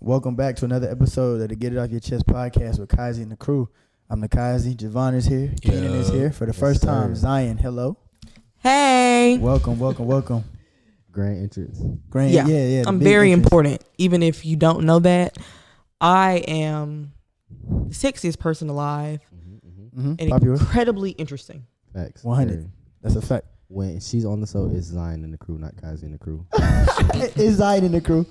Welcome back to another episode of the Get It Off Your Chest podcast with Kyzie the Krew. I'm the Kyzie. Javon is here. Keenan is here. For the first time, Zion, hello. Hey. Welcome. Grand entrance. Yeah. I'm very important. Even if you don't know that, I am the sexiest person alive and Popular. incredibly interesting. Facts. 100. That's a fact. When she's on the show, it's Zion and the Krew, not Kyzie and the Krew. It's Zion and the Krew.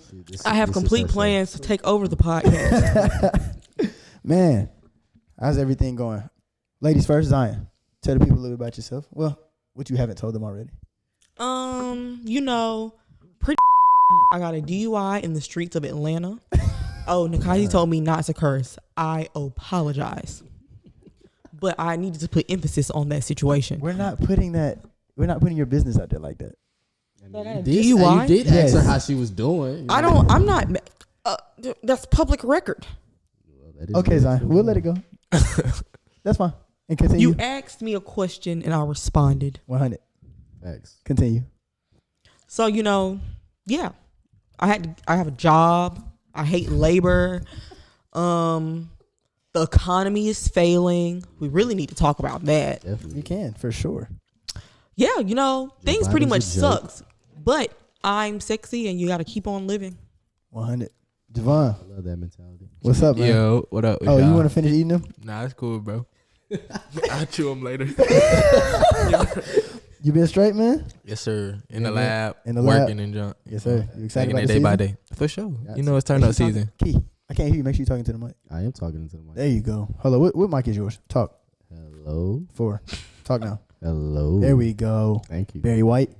I have complete plans to take over the podcast. Man, how's everything going? Ladies first, Zion. Tell the people a little bit about yourself. Well, what you haven't told them already. Pretty I got a DUI in the streets of Atlanta. Oh, Kyzie told me not to curse. I apologize. But I needed to put emphasis on that situation. We're not putting your business out there like that. DUI? You did ask her how she was doing. I'm not. That's public record. Okay, Zion. We'll let it go. That's fine. And continue. You asked me a question and I responded. 100. Facts. Continue. So, yeah. I have a job. I hate labor. The economy is failing. We really need to talk about that. Definitely. You can, for sure. Yeah, things pretty much Biden's a joke. sucks. But I'm sexy and you got to keep on living. 100. Javon, I love that mentality. what's up, man? Yo, what up? Oh, you want to finish eating them? Nah, it's cool, bro. I'll chew them later. You been straight, man? Yes, sir. In Yeah, the man. lab, In the lab. working and junk. Yes, sir. You excited Taking about it the day by season? day. For sure. Got You know it's Make turn sure up you season. Key, I can't hear you. Make sure you're talking to the mic. I am talking into the mic. There you go. Hello. What mic is yours? Talk. Hello. 4. Talk now. Hello. There we go. Thank you. Barry White.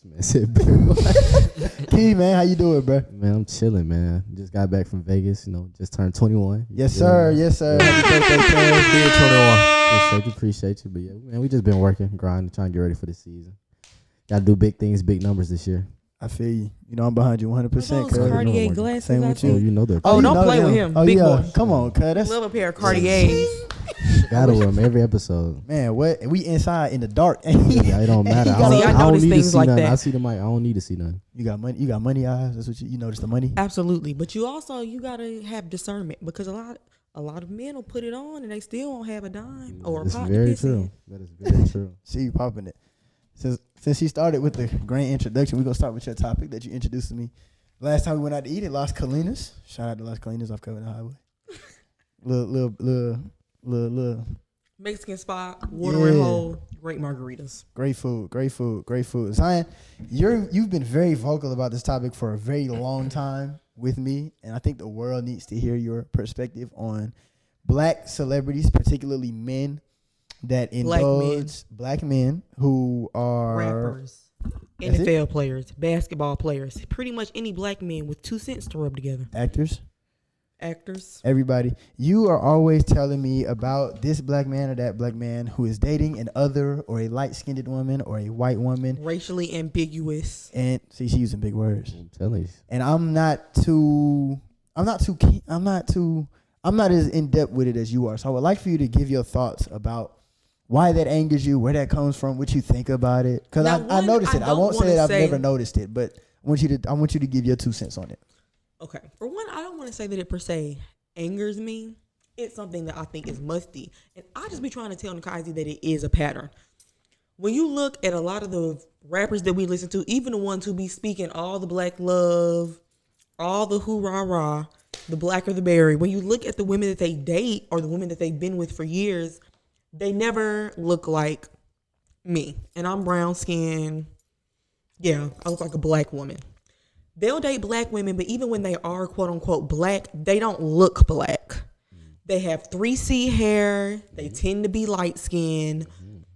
Man said Barry White. Key, man, how you doing, bro? Man, I'm chilling, man. Just got back from Vegas. Just turned 21. Yes, sir. Yes, sir. Happy birthday, cuz. Being 21. Appreciate you. But yeah, man, we just been working, grinding, trying to get ready for the season. Got to do big things, big numbers this year. I feel you. I'm behind you 100%, Those cuz. Cartier Same glasses. with I you. Oh, see. you know they're Oh, you don't know play with him. Oh, Big yeah. boy. Come on, cuz. That's Love a pair of Cartiers. gotta wear them every episode. man. What? And we inside in the dark. Yeah, it don't matter. See, I don't notice need to things see like nothing. that. I see the mic. I don't need to see nothing. You got money. You got money eyes. That's what you notice the money. Absolutely. But you gotta have discernment because a lot of men will put it on and they still won't have a dime or a That's pot to very piss in. true. That is very true. See you popping it. Since she started with the grand introduction, we're gonna start with your topic that you introduced to me. Last time we went out to eat at Las Colinas. Shout out to Las Colinas off Covenant Highway. Little Mexican spot, watering hole, great margaritas. great food. Zion, you've been very vocal about this topic for a very long time with me, and I think the world needs to hear your perspective on black celebrities, particularly men that indulge black men who are Rappers, That's NFL players, basketball players, pretty much any black men with 2 cents to rub together. Actors. Everybody. You are always telling me about this black man or that black man who is dating an other or a light-skinned woman or a white woman. Racially ambiguous. And see, she's using big words. I'm telling you. And I'm not as in depth with it as you are. So I would like for you to give your thoughts about why that angers you, where that comes from, what you think about it. Because I noticed it. I won't say that I've never noticed it, but I want you to give your 2 cents on it. Okay. For one, I don't want to say that it per se angers me. It's something that I think is musty. And I just be trying to tell Kyzie that it is a pattern. When you look at a lot of the rappers that we listen to, even the ones who be speaking all the black love, all the hoorah-rah, the black or the berry, when you look at the women that they date or the women that they've been with for years, they never look like me. And I'm brown skinned. Yeah, I look like a black woman. They'll date black women, but even when they are quote unquote black, they don't look black. They have 3C hair. They tend to be light skinned.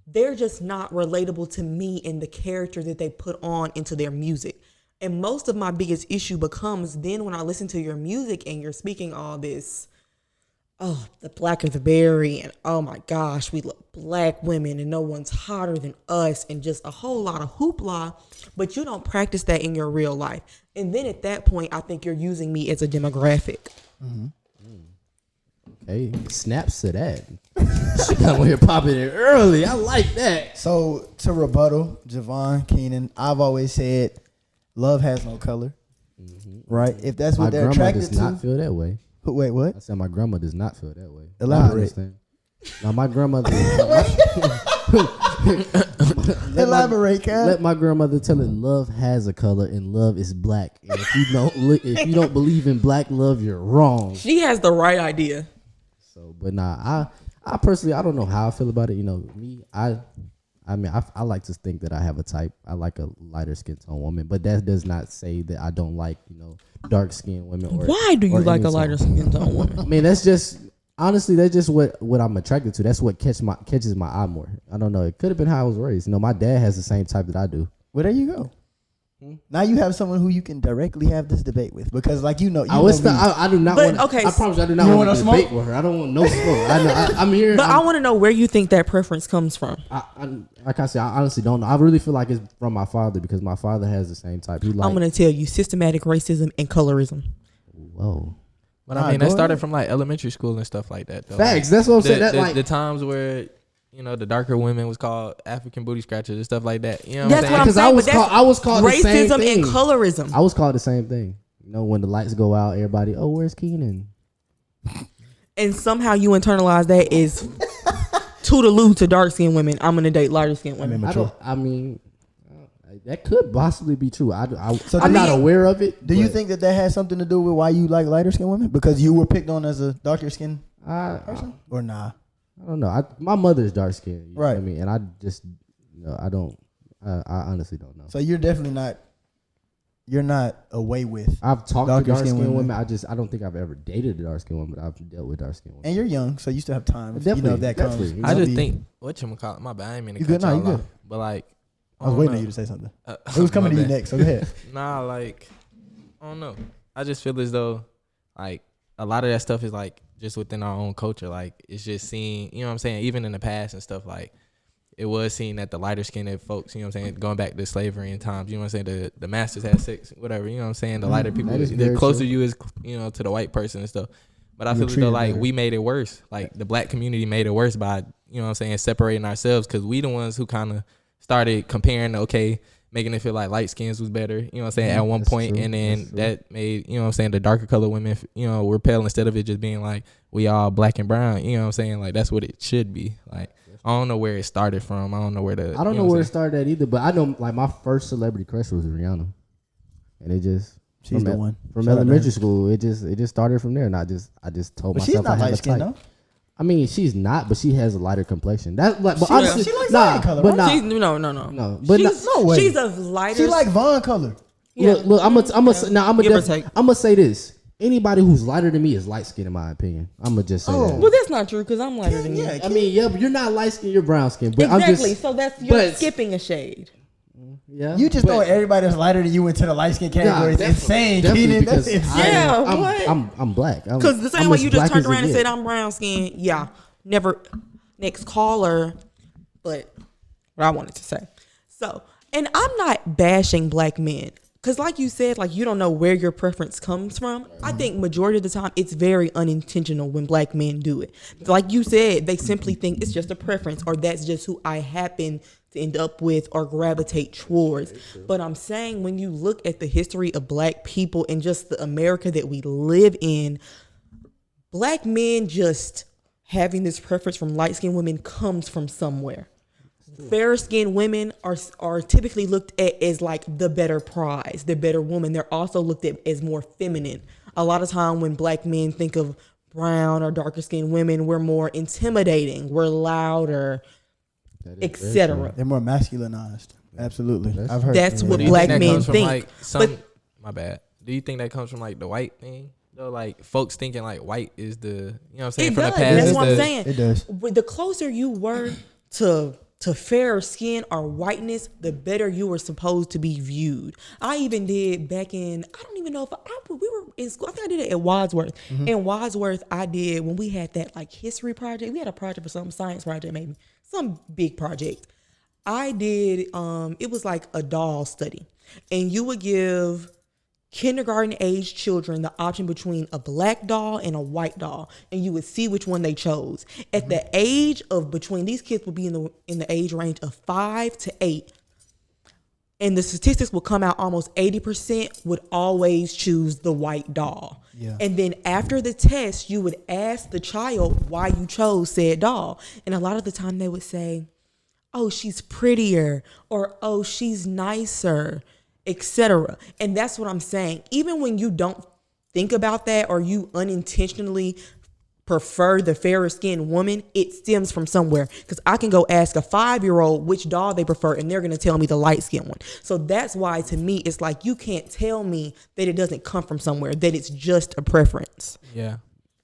They're just not relatable to me in the character that they put on into their music. And most of my biggest issue becomes then when I listen to your music and you're speaking all this, oh, the black of the berry, and oh my gosh, we look black women and no one's hotter than us, and just a whole lot of hoopla, but you don't practice that in your real life. And then at that point, I think you're using me as a demographic. Mm-hmm. Hey, snaps to that. She come here popping it early. I like that. So to rebuttal, Javon, Keenan, I've always said love has no color. right? If that's My what they're grandma attracted does not to. feel that way. Wait, what? I said my grandma does not feel that way. Elaborate. I understand. Now my grandmother. Elaborate, Cal. Let my grandmother tell it. Love has a color, and love is black. And if you don't believe in black love, you're wrong. She has the right idea. So, but nah, I personally, I don't know how I feel about it. You know, me, I mean, I like to think that I have a type. I like a lighter skin tone woman, but that does not say that I don't like, dark skinned women. Why do you like a any lighter tone. skin tone woman? I mean, that's just honestly, that's just what I'm attracted to. That's what catches my eye more. I don't know. It could have been how I was raised. My dad has the same type that I do. Well, there you go. Now you have someone who you can directly have this debate with, because like I do not. But, want. okay, I promise you, I do not You want want to no debate smoke? with her. I don't want no smoke. I'm here. But I want to know where you think that preference comes from. Like I said, I honestly don't know. I really feel like it's from my father, because my father has the same type. I'm going to tell you systematic racism and colorism. Whoa. But I mean, that started from like elementary school and stuff like that, though. Facts. That's what I'm saying. The times where the darker women was called African booty scratchers and stuff like that. You know That's what I'm what saying? I'm Because saying. I was called the same racism thing. and colorism. I was called the same thing. When the lights go out, everybody, oh, where's Keenan? And somehow you internalize that as toodaloo to dark skinned women. I'm going to date lighter skinned women. That could possibly be true. I'm I not mean, aware of it. Do you think that has something to do with why you like lighter skinned women? Because you were picked on as a darker skinned person, or nah? I don't know. My mother's dark skinned, right? I mean, and I just, I don't. I honestly don't know. So you're definitely not. You're not away with. I've talked to dark skinned women. women. I don't think I've ever dated a dark skinned woman. But I've dealt with dark skinned women. And you're young, so you still have time. Definitely, that definitely. comes. I just think whatchamacallit, my bad. I ain't mean to You cut good? No, you y'all off. good. But like, I was waiting on you to say something. It was coming to my you bad. next. So go ahead. Nah, like, I don't know. I just feel as though, like, a lot of that stuff is, like, just within our own culture. Like, it's just seen, you know what I'm saying? Even in the past and stuff, like, it was seen that the lighter skinned folks, you know what I'm saying? Going back to slavery and times, you know what I'm saying? The masters had sex, whatever, you know what I'm saying? The lighter people, the closer you is, to the white person and stuff. But I feel as though, like, we made it worse. Like, the black community made it worse by, you know what I'm saying, separating ourselves, because we the ones who kind of started comparing, making it feel like light skins was better, you know what I'm saying, at one point. And then that made, you know what I'm saying, the darker color women, were pale, instead of it just being like, we all black and brown, you know what I'm saying? Like, that's what it should be. Like, I don't know where it started from. I don't know where I don't know where it started at either, but I know, like, my first celebrity crush was Rihanna. And it just... She's the one. From elementary school, it just started from there, and I just told myself she's not I had light a skinned type. though. I mean, she's not, but she has a lighter complexion. That, like, but She honestly, likes lighter color, but right? nah, She's, no. no, but She's, no way. she's of lighter. She like Vaughn color. Yeah. Look, I'm Give or take. gonna say this. Anybody who's lighter than me is light skinned, in my opinion. I'm gonna just say that. Well, that's not true, because I'm lighter than you. Yeah, I mean, yeah, but you're not light skinned, you're brown skinned. But Exactly. I'm just, So you're but- skipping a shade. yeah. You just throw everybody that's lighter than you into the light skin category. It's insane, Keenan. That's insane. Yeah, what? I'm black. Because the same way you just turned around and said I'm brown skin, yeah, never. Next caller, but what I wanted to say. So, and I'm not bashing black men, because like you said, like, you don't know where your preference comes from. I think majority of the time it's very unintentional when black men do it. Like you said, they simply think it's just a preference, or that's just who I happen to end up with or gravitate towards. But I'm saying, when you look at the history of black people and just the America that we live in, black men just having this preference from light-skinned women comes from somewhere. Fair-skinned women are typically looked at as like the better prize, the better woman. They're also looked at as more feminine. A lot of time when black men think of brown or darker-skinned women, we're more intimidating, we're louder, etc. They're more masculinized. Absolutely. I've heard. That's what Do you black think that men comes from, think. like, But my bad. Do you think that comes from, like, the white thing? Though, like, folks thinking like white is the, you know what I'm saying, it from does. the past. That's is what I'm the- saying. It does. With the closer you were to fairer skin or whiteness, the better you were supposed to be viewed. I even did back in, I don't even know if we were in school. I think I did it at Wadsworth. In Wadsworth, I did, when we had that like history project. We had a project for some science project, maybe some big project. I did, it was like a doll study, and you would give kindergarten age children the option between a black doll and a white doll, and you would see which one they chose. At the age of between, these kids would be in the age range of 5 to 8. and the statistics will come out almost 80% would always choose the white doll. Yeah. And then after the test, you would ask the child why you chose said doll. And a lot of the time they would say, oh, she's prettier, or oh, she's nicer, etc. And that's what I'm saying. Even when you don't think about that, or you unintentionally prefer the fairer skinned woman, it stems from somewhere. Because I can go ask a 5-year-old which doll they prefer, and they're going to tell me the light skinned one. So that's why, to me, it's like you can't tell me that it doesn't come from somewhere, that it's just a preference. Yeah.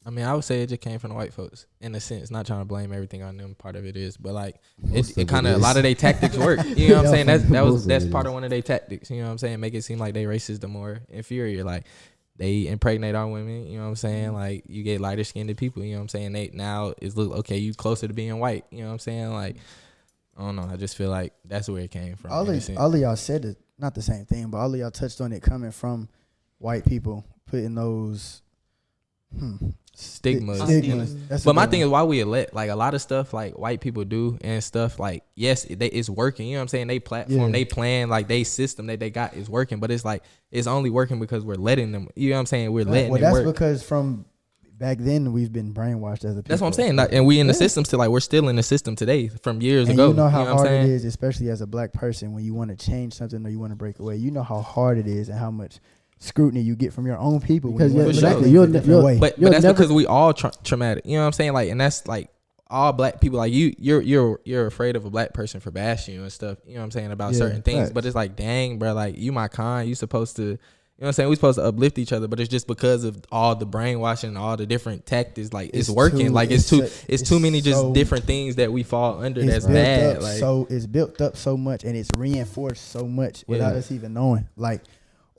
I mean, I would say it just came from the white folks in a sense, not trying to blame everything on them. Part of it is, but like it kind of, a lot of their tactics work. You know what I'm saying? That's part of one of their tactics. You know what I'm saying? Make it seem like they racist the more inferior. Like they impregnate our women. You know what I'm saying? Like you get lighter skinned people. You know what I'm saying? They now is look okay. You closer to being white. You know what I'm saying? Like I don't know. I just feel like that's where it came from. All of y'all said it, not the same thing, but all of y'all touched on it coming from white people putting those. Stigmas. But my thing is why we let like a lot of stuff like white people do and stuff like yes it's working, you know what I'm saying, they platform, they plan, like they system that they got is working, but it's like it's only working because we're letting them, you know what I'm saying, we're letting it work. Because from back then we've been brainwashed as a people. That's what I'm saying, and we in the system still, like we're still in the system today from years and ago. You know how hard it is, especially as a black person, when you want to change something or you want to break away. You know how hard it is and how much scrutiny you get from your own people. Because but that's because we all traumatic. You know what I'm saying? Like, and that's like all black people. Like you're afraid of a black person for bashing you and stuff. You know what I'm saying about certain things. Right. But it's like, dang, bro, like you my kind. You supposed to. You know what I'm saying? We supposed to uplift each other, but it's just because of all the brainwashing and all the different tactics. Like it's working. It's too many just different things that we fall under. That's bad. Like so it's built up so much and it's reinforced so much without us even knowing. Like.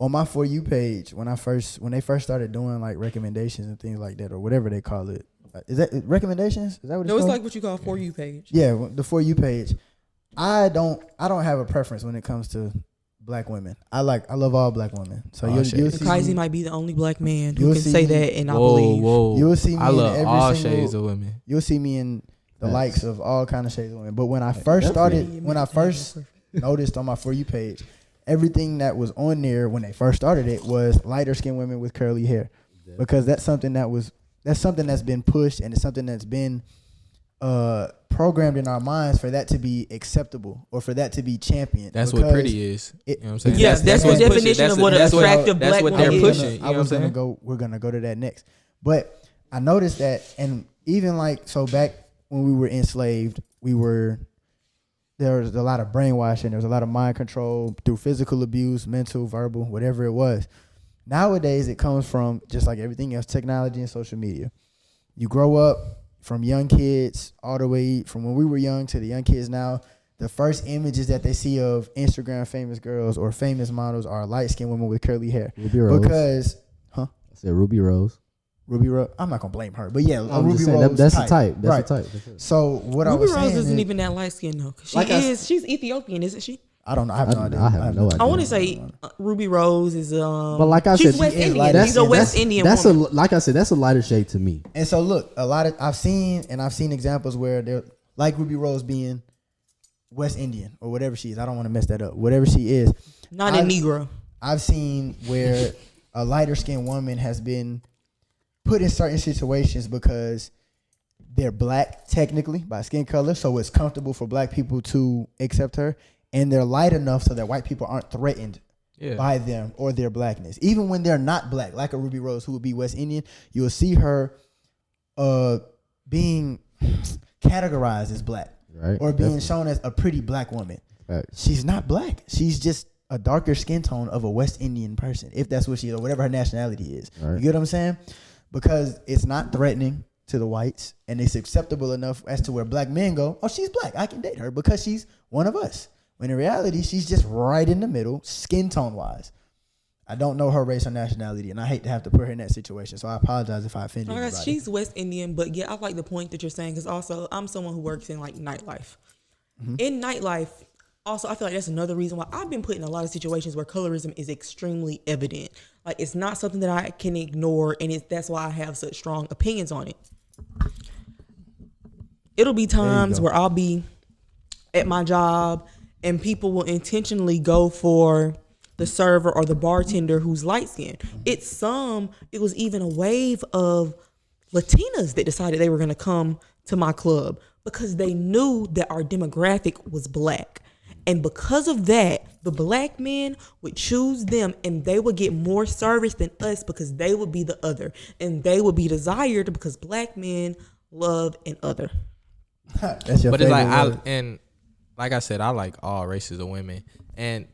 On my For You page, when they first started doing like recommendations and things like that, or whatever they call it, is that recommendations? Is that what it's called? It's like what you call For You page. Yeah, the For You page. I don't have a preference when it comes to black women. I love all black women. So you'll see Kyzie might be the only black man who can say that, and I believe. You'll see me. I love in all shades of women. You'll see me in the likes of all kind of shades of women. But when I first noticed on my For You page, everything that was on there when they first started it was lighter skinned women with curly hair, because that's something that's been pushed, and it's something that's been programmed in our minds for that to be acceptable or for that to be championed. That's what pretty is. You know what I'm saying? Yeah, that's the definition of what an attractive black woman is. That's what they're pushing. We're gonna go to that next, but I noticed that, and even like so back when we were enslaved, there was a lot of brainwashing. There was a lot of mind control through physical abuse, mental, verbal, whatever it was. Nowadays, it comes from, just like everything else, technology and social media. You grow up from young kids all the way from when we were young to the young kids now. The first images that they see of Instagram famous girls or famous models are light-skinned women with curly hair. Ruby Rose. Because, I said Ruby Rose. Ruby Rose. I'm not gonna blame her, but yeah, Ruby Rose. That's the type. That's the type. So what I was saying, Ruby Rose isn't even that light skinned though. She's Ethiopian, isn't she? I don't know. I have no idea. I have no idea. I want to say Ruby Rose is but like I she's said, West Indian. She's a West Indian woman. Like I said, that's a lighter shade to me. And so look, I've seen examples where they're like Ruby Rose being West Indian or whatever she is. I don't want to mess that up. Whatever she is, not a Negro. I've seen where a lighter skinned woman has been put in certain situations because they're black technically by skin color, so it's comfortable for black people to accept her, and they're light enough so that white people aren't threatened by them or their blackness. Even when they're not black, like a Ruby Rose who would be West Indian, you'll see her being categorized as black, right, or being shown as a pretty black woman. Right. She's not black. She's just a darker skin tone of a West Indian person, if that's what she is, or whatever her nationality is. Right. You get what I'm saying? Because it's not threatening to the whites, and it's acceptable enough as to where black men go, oh, she's black, I can date her because she's one of us. When in reality, she's just right in the middle, skin tone wise. I don't know her race or nationality, and I hate to have to put her in that situation, so I apologize if I offended anybody. She's West Indian, but yeah, I like the point that you're saying, because also I'm someone who works in like nightlife. Mm-hmm. In nightlife, also, I feel like that's another reason why I've been put in a lot of situations where colorism is extremely evident. Like, it's not something that I can ignore, and that's why I have such strong opinions on it. It'll be times where I'll be at my job, and people will intentionally go for the server or the bartender who's light skinned. It was even a wave of Latinas that decided they were going to come to my club because they knew that our demographic was black. And because of that, the black men would choose them and they would get more service than us because they would be the other. And they would be desired because black men love an other. That's your But it's like, favorite word. and like I said, I like all races of women. And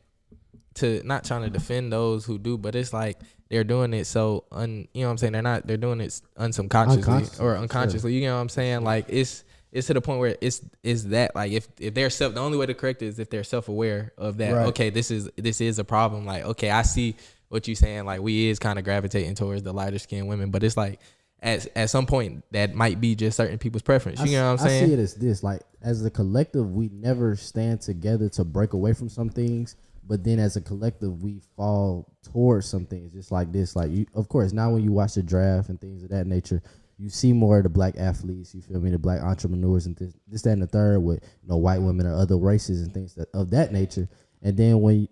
to not trying to defend those who do, but it's like they're doing it so you know what I'm saying? They're doing it unconsciously or unconsciously. Sure. You know what I'm saying? Like it's to the point where it's that like if they're the only way to correct it is if they're self-aware of that. Right. Okay, this is a problem. Like, okay, I see what you're saying. Like we is kind of gravitating towards the lighter skinned women, but it's like at some point that might be just certain people's preference. You know what I'm saying? I see it as this, like as a collective, we never stand together to break away from some things. But then as a collective, we fall towards some things just like this. Like, of course, now when you watch the draft and things of that nature, you see more of the black athletes, you feel me, the black entrepreneurs and this, that, and the third with white women or other races and things of that nature. And then when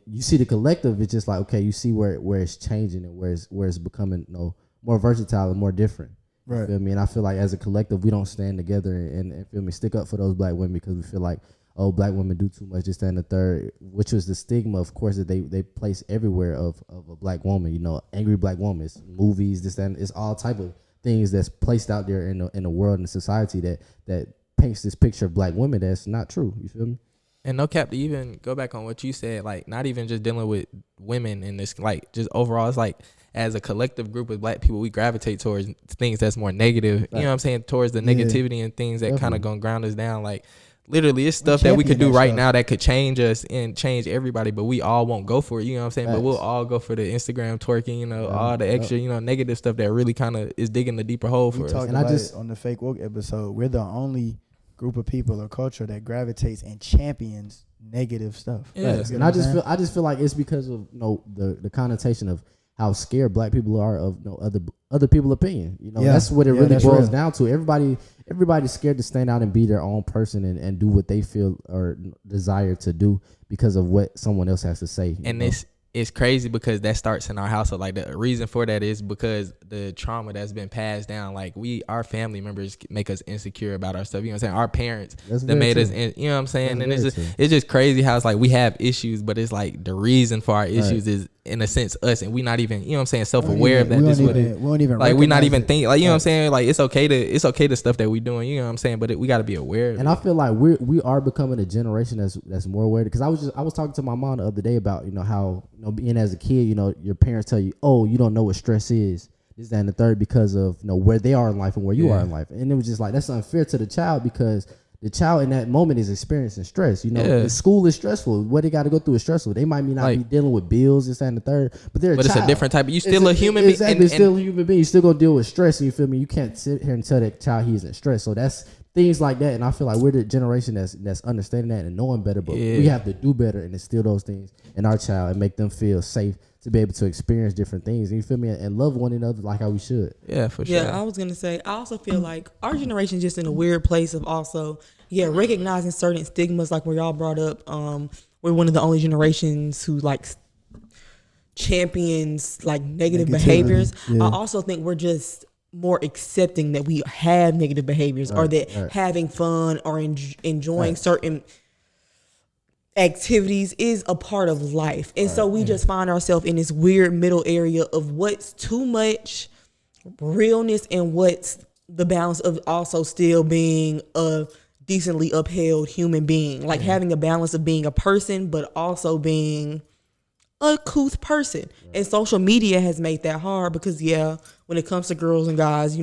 you see the collective, it's just like, okay, you see where it's changing and where it's becoming more versatile and more different. Right. You feel me? And I feel like as a collective, we don't stand together and feel me, stick up for those black women because we feel like, oh, black women do too much, this, that, and the third, which was the stigma, of course, that they place everywhere of a black woman, angry black woman. It's movies, this, that, and it's all type of things that's placed out there in the world and society that paints this picture of black women that's not true. You feel me? And no cap, to even go back on what you said, like not even just dealing with women in this, like just overall, it's like as a collective group of black people, we gravitate towards things that's more negative, right. You know what I'm saying, towards the negativity and things that kind of gonna ground us down. Like literally, it's stuff that we could do right now that could change us and change everybody, but we all won't go for it. You know what I'm saying? But we'll all go for the Instagram twerking, all the extra, negative stuff that really kind of is digging the deeper hole for us. And I just on the Fake Woke episode, we're the only group of people or culture that gravitates and champions negative stuff. Yeah. And I just feel like it's because of the connotation of how scared black people are of other people's opinion. That's what it really boils down to. Everybody's scared to stand out and be their own person and do what they feel or desire to do because of what someone else has to say. And it's crazy because that starts in our household. Like the reason for that is because the trauma that's been passed down. Like our family members make us insecure about our stuff. You know what I'm saying? Our parents that made us, you know what I'm saying? And it's just crazy how it's like we have issues, but it's like the reason for our issues is in a sense us, and we not even, you know what I'm saying, self-aware of that. We don't even like we not even think, like, you know what I'm saying, like it's okay the stuff that we doing, you know what I'm saying, but we got to be aware of and it. I feel like we are becoming a generation that's more aware, because I was talking to my mom the other day about how being as a kid, your parents tell you, oh, you don't know what stress is, this, that, and the third, because of where they are in life and where you are in life. And it was just like, that's unfair to the child, because the child in that moment is experiencing stress. The school is stressful. What they got to go through is stressful. They might not be dealing with bills, this, that, and the third, but they're a child. It's a different type. You still a human being. Exactly, and still a human being. You still gonna deal with stress, and you feel me? You can't sit here and tell that child he isn't stressed. So that's things like that. And I feel like we're the generation that's understanding that and knowing better, but we have to do better and instill those things in our child and make them feel safe to be able to experience different things. And you feel me? And love one another like how we should. Yeah, for sure. Yeah, I was gonna say, I also feel like our generation just in a weird place of also recognizing certain stigmas, like where y'all brought up. We're one of the only generations who champions negative behaviors. I also think we're just more accepting that we have negative behaviors, or that having fun or enjoying certain activities is a part of life. And so we just find ourselves in this weird middle area of what's too much realness and what's the balance of also still being a decently upheld human being, having a balance of being a person but also being a couth person. And social media has made that hard, because when it comes to girls and guys,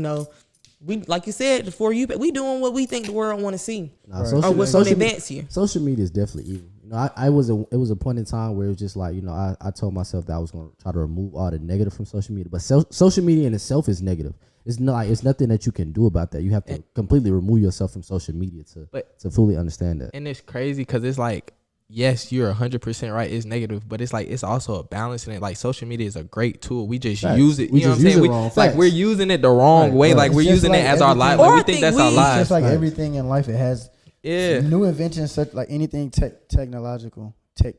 we, like you said before, we doing what we think the world want to see, or what's going to advance you. Social media is definitely evil. It was a point in time where it was just like, I told myself that I was going to try to remove all the negative from social media, but social media in itself is negative. It's nothing that you can do about that. You have to completely remove yourself from social media to fully understand that. And it's crazy because it's like, yes, you're 100% right. It's negative, but it's also a balance in it. Like, social media is a great tool. We just use it. You know what I'm saying? We're using it the wrong way. Like, we're using it as our life. Like, we think that's our life. Just like everything in life, it has Yeah. New inventions such like anything technological, it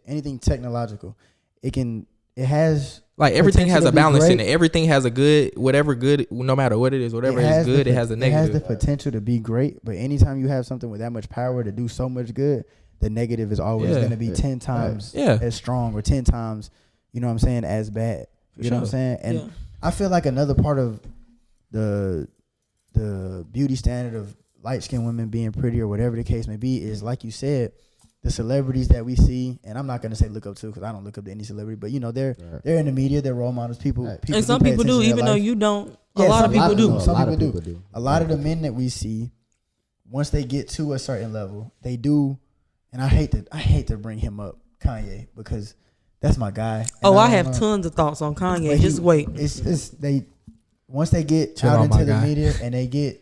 has Like everything has potential a to be balance in great. it. Everything has a good, whatever good, no matter what it is, whatever is good, it has a It has the negative. potential to be great, but anytime you have something with that much power to do so much good, the negative is always Yeah. going to be 10 times Yeah. as strong or 10 times, you know what I'm saying, as bad. You know what I'm sure. saying? And Yeah. I feel like another part of the beauty standard of light-skinned women being pretty or whatever the case may be is, like you said, the celebrities that we see, and I'm not gonna say look up to because I don't look up to any celebrity, but you know they're in the media, they're role models. People And some pay people do, attention to their even though life. you don't. Yeah, a lot of some people people do. do. Some A lot of people do. A lot of the men that we see, once they get to a certain level, they do. And I hate to bring him up, Kanye, because that's my guy. And Oh, I don't have know- tons of thoughts on Kanye. but Just wait. It's they once they get Chill out out, my into the guy. media and they get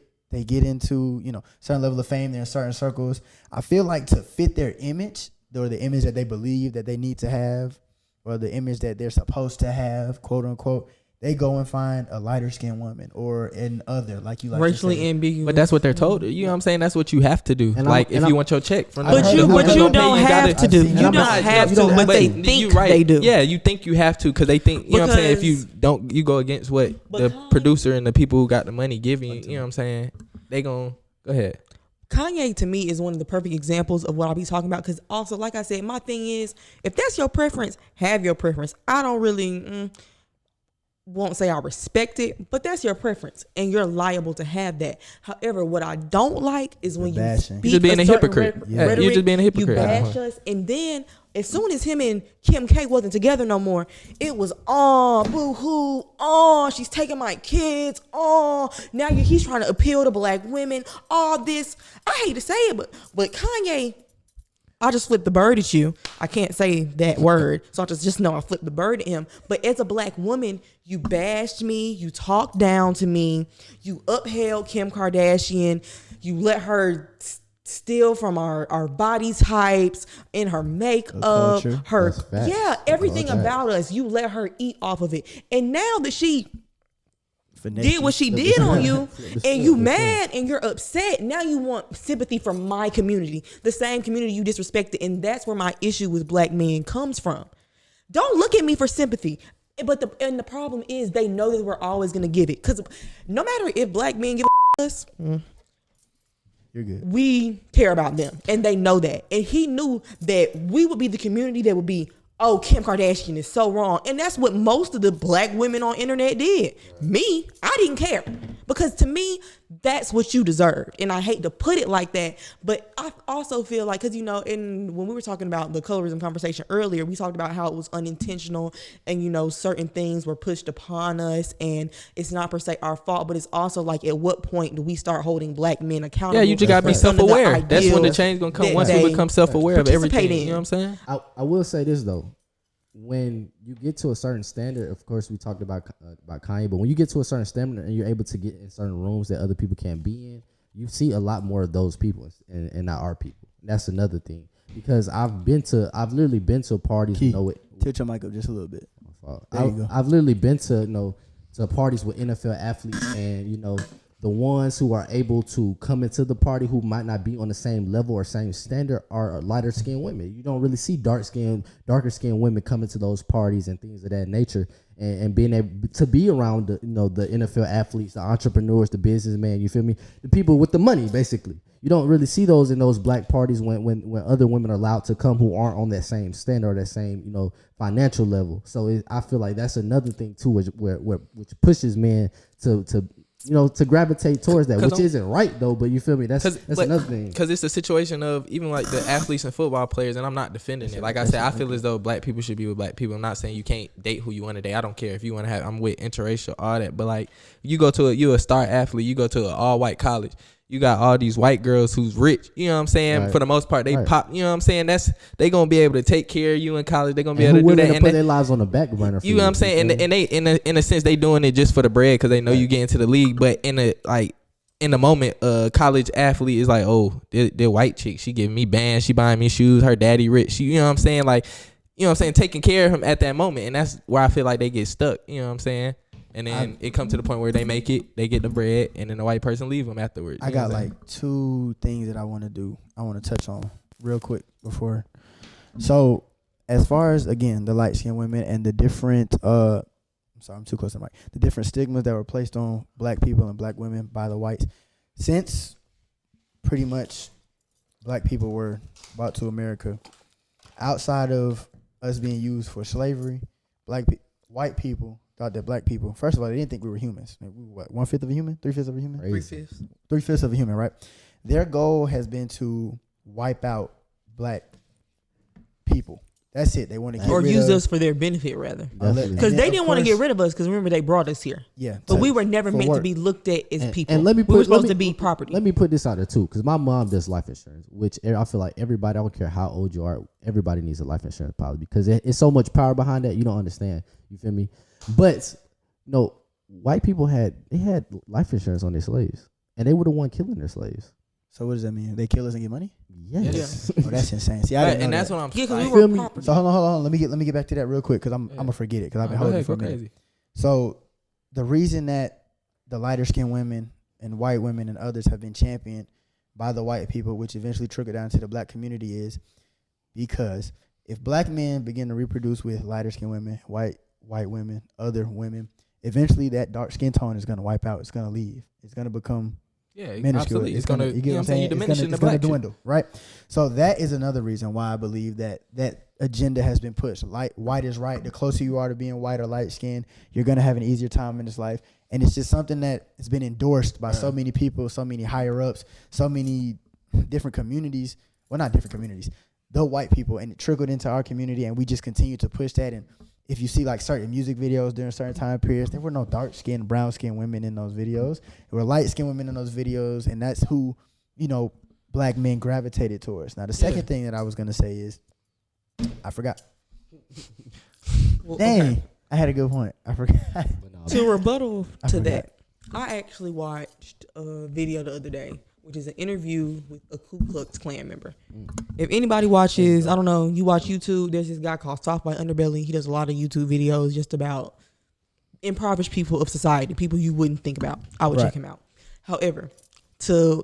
into certain level of fame, they're in certain circles. I feel like to fit their image or the image that they believe that they need to have, or the image that they're supposed to have, quote unquote, they go and find a lighter skinned woman or an other, like you like to Racially say. ambiguous. But that's what they're told. You know what I'm saying? That's what you have to do. And like I'm- if and you I'm- want your check from But the you- company, but you don't pay, don't have gotta- to do. I've You seen- don't I'm have not- to, but they you think right. they do. Yeah, you think you have to because they think, you know what I'm saying? If you Because- don't, you go against what But the Kanye- producer and the people who got the money giving you, you know what I'm saying? They gon' go ahead. Kanye to me is one of the perfect examples of what I'll be talking about. Because also, like I said, my thing is, if that's your preference, have your preference. I don't really won't say I respect it, but that's your preference, and you're liable to have that. However, what I don't like is when you bashing. speak You're just being a certain hypocrite. Yeah. You're just being a hypocrite. You bash us, and then as soon as him and Kim K wasn't together no more, it was boo hoo, she's taking my kids, now he's trying to appeal to black women, all this. I hate to say it, but Kanye, I just flipped the bird at you. I can't say that word, so I just know I flipped the bird at him. But as a black woman, you bashed me, you talked down to me, you upheld Kim Kardashian, you let her steal from our body types in her makeup, culture. her That's facts. everything Culture. about us. You let her eat off of it, and now that she Finesse did what she did on you, the and you script. mad and you're upset. Now you want sympathy from my community, the same community you disrespected, and that's where my issue with black men comes from. Don't look at me for sympathy. But the problem is they know that we're always gonna give it, because no matter if black men give us, You're good. we care about them, and they know that. And he knew that we would be the community that would be, oh, Kim Kardashian is so wrong. And that's what most of the black women on internet did. Me, I didn't care, because to me, that's what you deserved. And I hate to put it like that, but I also feel like, because when we were talking about the colorism conversation earlier, we talked about how it was unintentional, and certain things were pushed upon us, and it's not per se our fault, but it's also like, at what point do we start holding black men accountable? Yeah, you just gotta be for some of the self-aware. That's when the ideals change gonna come. that Once they we become self-aware of everything, participate you know what I'm saying? I will say this though, when you get to a certain standard, of course we talked about Kanye, but when you get to a certain standard and you're able to get in certain rooms that other people can't be in, you see a lot more of those people and not our people. That's another thing, because I've literally been to parties. Key, It. tilt your mic up just a little bit. There you go. I've literally been to to parties with NFL athletes, and the ones who are able to come into the party who might not be on the same level or same standard are lighter skinned women. You don't really see darker skinned women coming to those parties and things of that nature, and being able to be around the NFL athletes, the entrepreneurs, the businessmen. You feel me? The people with the money, basically. You don't really see those in those black parties when other women are allowed to come who aren't on that same standard or that same financial level. So I feel like that's another thing too, which pushes men to gravitate towards that, which isn't right though. But you feel me? That's another thing. Because it's a situation of even like the athletes and football players, and I'm not defending it. Like I said, I feel as though black people should be with black people. I'm not saying you can't date who you want to date. I don't care if you want to have. I'm with interracial, all that. But like you a star athlete, you go to an all white college. You got all these white girls who's rich, you know what I'm saying? Right. For the most part, they Right. pop, you know what I'm saying? They gonna be able to take care of you in college. They're gonna be And able who to do willing that. to And put their lives on the back burner for you know what I'm saying? And they in a sense they doing it just for the bread because they know you get into the league. But in the moment, a college athlete is like, oh, the white chick, she giving me bands, she buying me shoes, her daddy rich. You know what I'm saying? Like, you know what I'm saying? Taking care of him at that moment, and that's where I feel like they get stuck. You know what I'm saying? And then it come to the point where they make it, they get the bread, and then the white person leave them afterwards. I got like 2 things that I want to do. I want to touch on real quick before. So as far as, again, the light skinned women and the different, I'm sorry, I'm too close to the mic. The different stigmas that were placed on black people and black women by the whites. Since pretty much black people were brought to America, outside of us being used for slavery, white people thought that black people, first of all, they didn't think we were humans. We were what, 1/5 of a human? 3/5 of a human? 3/5. 3/5 of a human, right? Their goal has been to wipe out black people. That's it. They want to get Or rid use of us for their benefit, rather. Definitely. Because And they then, didn't of want to get course- rid of us, because remember, they brought us here. Yeah. But we were never for meant to work. be looked at as people. And let me we were put, supposed let to me, be property. Let me put this out there too, because my mom does life insurance, which I feel like everybody, I don't care how old you are, everybody needs a life insurance policy because it's so much power behind that you don't understand. You feel me? But no, white people had life insurance on their slaves, and they were the one killing their slaves. So what does that mean? They kill us and get money? Yes. Oh, that's insane. See, I didn't know and that's that. what I'm Yeah, because like, we feel were me? property. So hold on. Let me get back to that real quick because I'm gonna forget it because I've been go holding ahead, it for a go minute. crazy. So the reason that the lighter skinned women and white women and others have been championed by the white people, which eventually trickled down to the black community, is because if black men begin to reproduce with lighter skinned women, white women, other women, eventually that dark skin tone is gonna wipe out. It's gonna leave. It's gonna become Yeah, minuscule. absolutely. It's gonna, you get what I'm saying? You It's diminishing the gonna black shit. dwindle, right? So that is another reason why I believe that agenda has been pushed. White is right. The closer you are to being white or light skinned, you're gonna have an easier time in this life. And it's just something that has been endorsed by so many people, so many higher ups, so many different communities. Well, not different communities, the white people, and it trickled into our community, and we just continue to push that. And if you see like certain music videos during certain time periods, there were no dark skinned, brown skinned women in those videos. There were light skinned women in those videos, and that's who, black men gravitated towards. Now, the second thing that I was gonna say is, I forgot. Well, Dang, okay. I had a good point. I forgot. To rebuttal I to forgot. that, I actually watched a video the other day, which is an interview with a Ku Klux Klan member. If anybody watches, I don't know, you watch YouTube, there's this guy called Soft by Underbelly. He does a lot of YouTube videos just about impoverished people of society, people you wouldn't think about. I would Right. check him out. However, to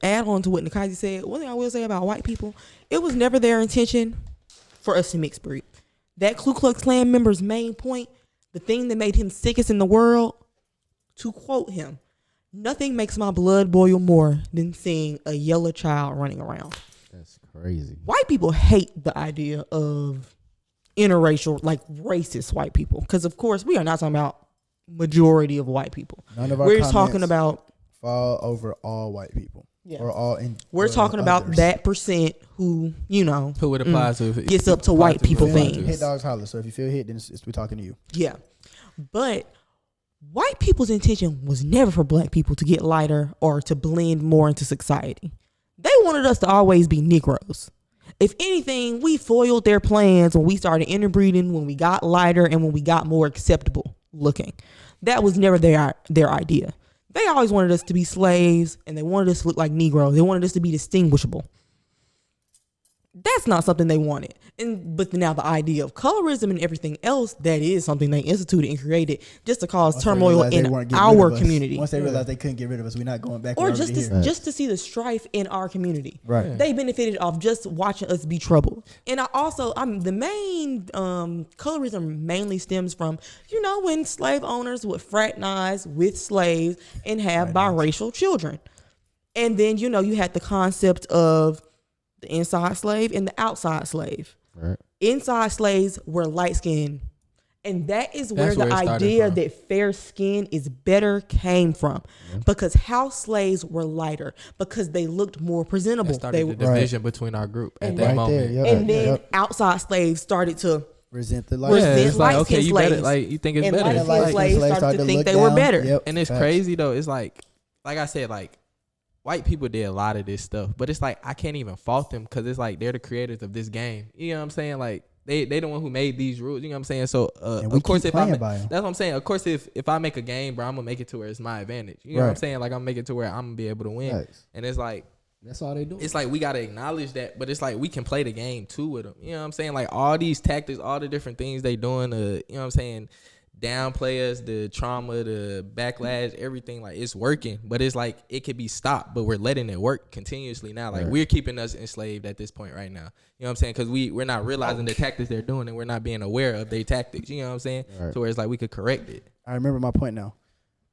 add on to what Kyzie said, one thing I will say about white people, it was never their intention for us to mix breed. That Ku Klux Klan member's main point, the thing that made him sickest in the world, to quote him, "Nothing makes my blood boil more than seeing a yellow child running around." That's crazy. White people hate the idea of interracial, like racist white people. Because, of course, we are not talking about majority of white people. None of our We're talking comments about, fall over all white people. Yeah. Or all in. we're or talking about others. that percent who, Who it applies to? If it gets up to white people Hit things. dogs holler. So if you feel hit, then we're talking to you. Yeah. But white people's intention was never for black people to get lighter or to blend more into society. They wanted us to always be Negroes. If anything, we foiled their plans when we started interbreeding, when we got lighter, and when we got more acceptable looking. That was never their idea. They always wanted us to be slaves, and they wanted us to look like Negroes. They wanted us to be distinguishable. That's not something they wanted. But now the idea of colorism and everything else, that is something they instituted and created just to cause Once they turmoil realized they in weren't getting rid our of us. community. Once they realized they couldn't get rid of us, we're not going back. Or we're just already to, here. just to see the strife in our community. Right. Yeah. They benefited off just watching us be troubled. And the main colorism mainly stems from, when slave owners would fraternize with slaves and have biracial children. And then, you had the concept of the inside slave and the outside slave. Right. Inside slaves were light skinned. And that is where That's where the it started idea from. that fair skin is better came from. Because house slaves were lighter, because they looked more presentable. That started the Right. division between our group at And that right moment. there, yeah. and then Yep. outside slaves started to Resent the Yeah, life. resent it's like, okay, light-skinned you better, slaves. like, you think it's And better. light-skinned Like, slaves started to think look they were down. better. Yep. and it's Facts. crazy though. It's like I said, like white people did a lot of this stuff, but it's like I can't even fault them because it's like they're the creators of this game. You know what I'm saying? Like they the one who made these rules. You know what I'm saying? So And we of course, keep if I playing by 'em. that's what I'm saying. Of course, if I make a game, bro, I'm gonna make it to where it's my advantage. You know what I'm Right. saying? Like I'm gonna make it to where I'm gonna be able to win. Facts. And it's like. That's all they do. It's like we gotta acknowledge that, but it's like we can play the game too with them. You know what I'm saying? Like all these tactics, all the different things they doing to, you know what I'm saying, downplay us, the trauma, the backlash, everything. Like, it's working, but it's like it could be stopped, but we're letting it work continuously now. Like, we're keeping us enslaved at this point right now. You know what I'm saying? Because we're not realizing the tactics they're doing, and we're not being aware of their tactics. You know what I'm saying? So where it's like we could correct it. I remember my point now.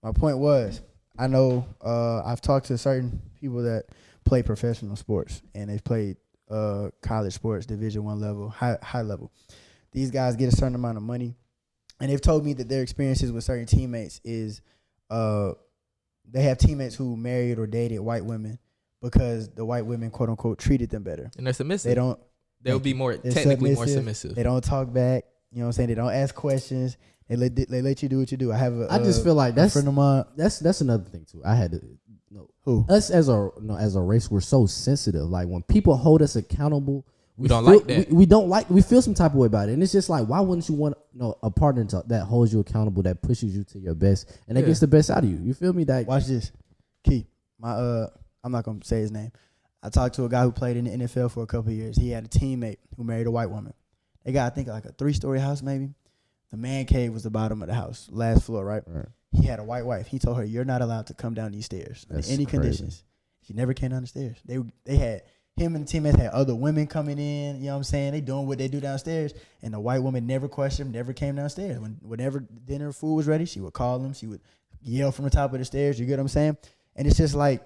My point was, I know I've talked to certain people that play professional sports, and they've played college sports, Division I level, high level. These guys get a certain amount of money, and they've told me that their experiences with certain teammates is they have teammates who married or dated white women because the white women, quote unquote, treated them better. And they're submissive. They'll be more technically more submissive. They don't talk back. You know what I'm saying? They don't ask questions. They let you do what you do. I just feel like that's friend of mine. That's another thing too. I had to who us as a race, we're so sensitive. Like when people hold us accountable, we don't like that. We feel some type of way about it, and it's just like, why wouldn't you want a partner that holds you accountable, that pushes you to your best, and that gets the best out of you? You feel me? That watch this, Key. I'm not gonna say his name. I talked to a guy who played in the NFL for a couple of years. He had a teammate who married a white woman. They got, I think, like a 3-story house maybe. The man cave was the bottom of the house, last floor, right? He had a white wife. He told her, "You're not allowed to come down these stairs under any conditions." She never came down the stairs. They had him and the teammates had other women coming in. You know what I'm saying? They doing what they do downstairs, and the white woman never questioned him, never came downstairs. Whenever dinner food was ready, she would call him. She would yell from the top of the stairs. You get what I'm saying? And it's just like,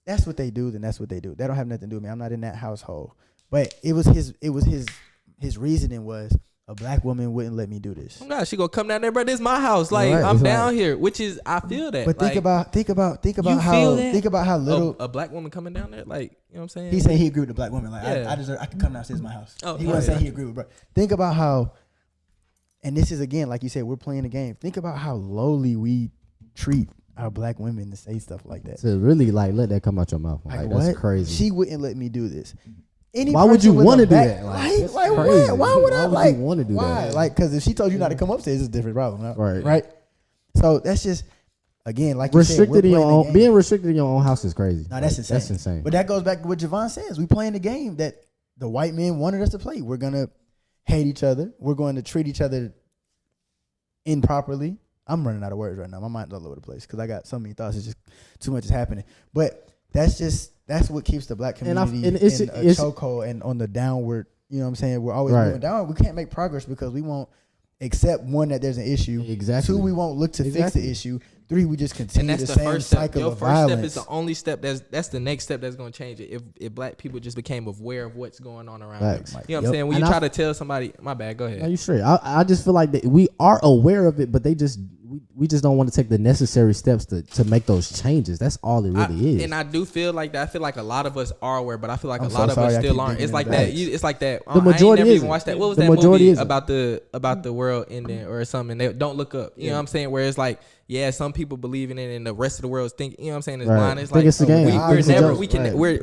that's what they do. Then that's what they do. That don't have nothing to do with me. I'm not in that household. But it was his reasoning was, a black woman wouldn't let me do this. Oh God, she gonna come down there, bro. This is my house. Like, I'm down here, which is, I feel that. But like, think about how little a black woman coming down there. Like, you know what I'm saying? He said he agreed with the black woman. Like, Yeah. I could come downstairs in my house. Oh, He wasn't saying he agreed with, bro. Think about how, and this is again, like you said, we're playing a game. Think about how lowly we treat our black women to say stuff like that. to really like let that come out your mouth. Like, that's what? crazy. She wouldn't let me do this. Any Why would you person with want a to do back- that? Like, that's why? crazy. Why would I like want to do why? that? Like, because if she told you not to come upstairs, it's a different problem, Right. Right. So that's just, again, like Restricted you said, in your own, game. being restricted in your own house is crazy. No, that's insane. That's insane. But that goes back to what Javon says. We playing the game that the white men wanted us to play. We're gonna hate each other. We're going to treat each other improperly. I'm running out of words right now. My mind's all over the place because I got so many thoughts. It's just too much is happening. But that's what keeps the black community in a chokehold and on the downward. You know what I'm saying? We're always moving down. We can't make progress because we won't accept, one, that there's an issue. Exactly. 2, we won't look to fix the issue. 3, we just continue and that's the the same first step. cycle Your of first violence. step is the only step. That's the next step that's going to change it. If black people just became aware of what's going on around them. You know what I'm saying? When you try to tell somebody, my bad, go ahead. No, you straight. I just feel like that we are aware of it, but we just don't want to take the necessary steps to make those changes. That's all it really is. And I do feel like that. I feel like a lot of us are aware, but I feel like I'm a lot so of us sorry I still keep aren't. thinking It's like of that. that. It's like that. The majority I ain't never even isn't. watched that. What was The that majority movie isn't. about the world ending or something? They don't look up. You know what I'm saying? Where it's like, yeah, some people believe in it, and the rest of the world's thinking. You know what I'm saying? It's blind. It's Think like it's a game.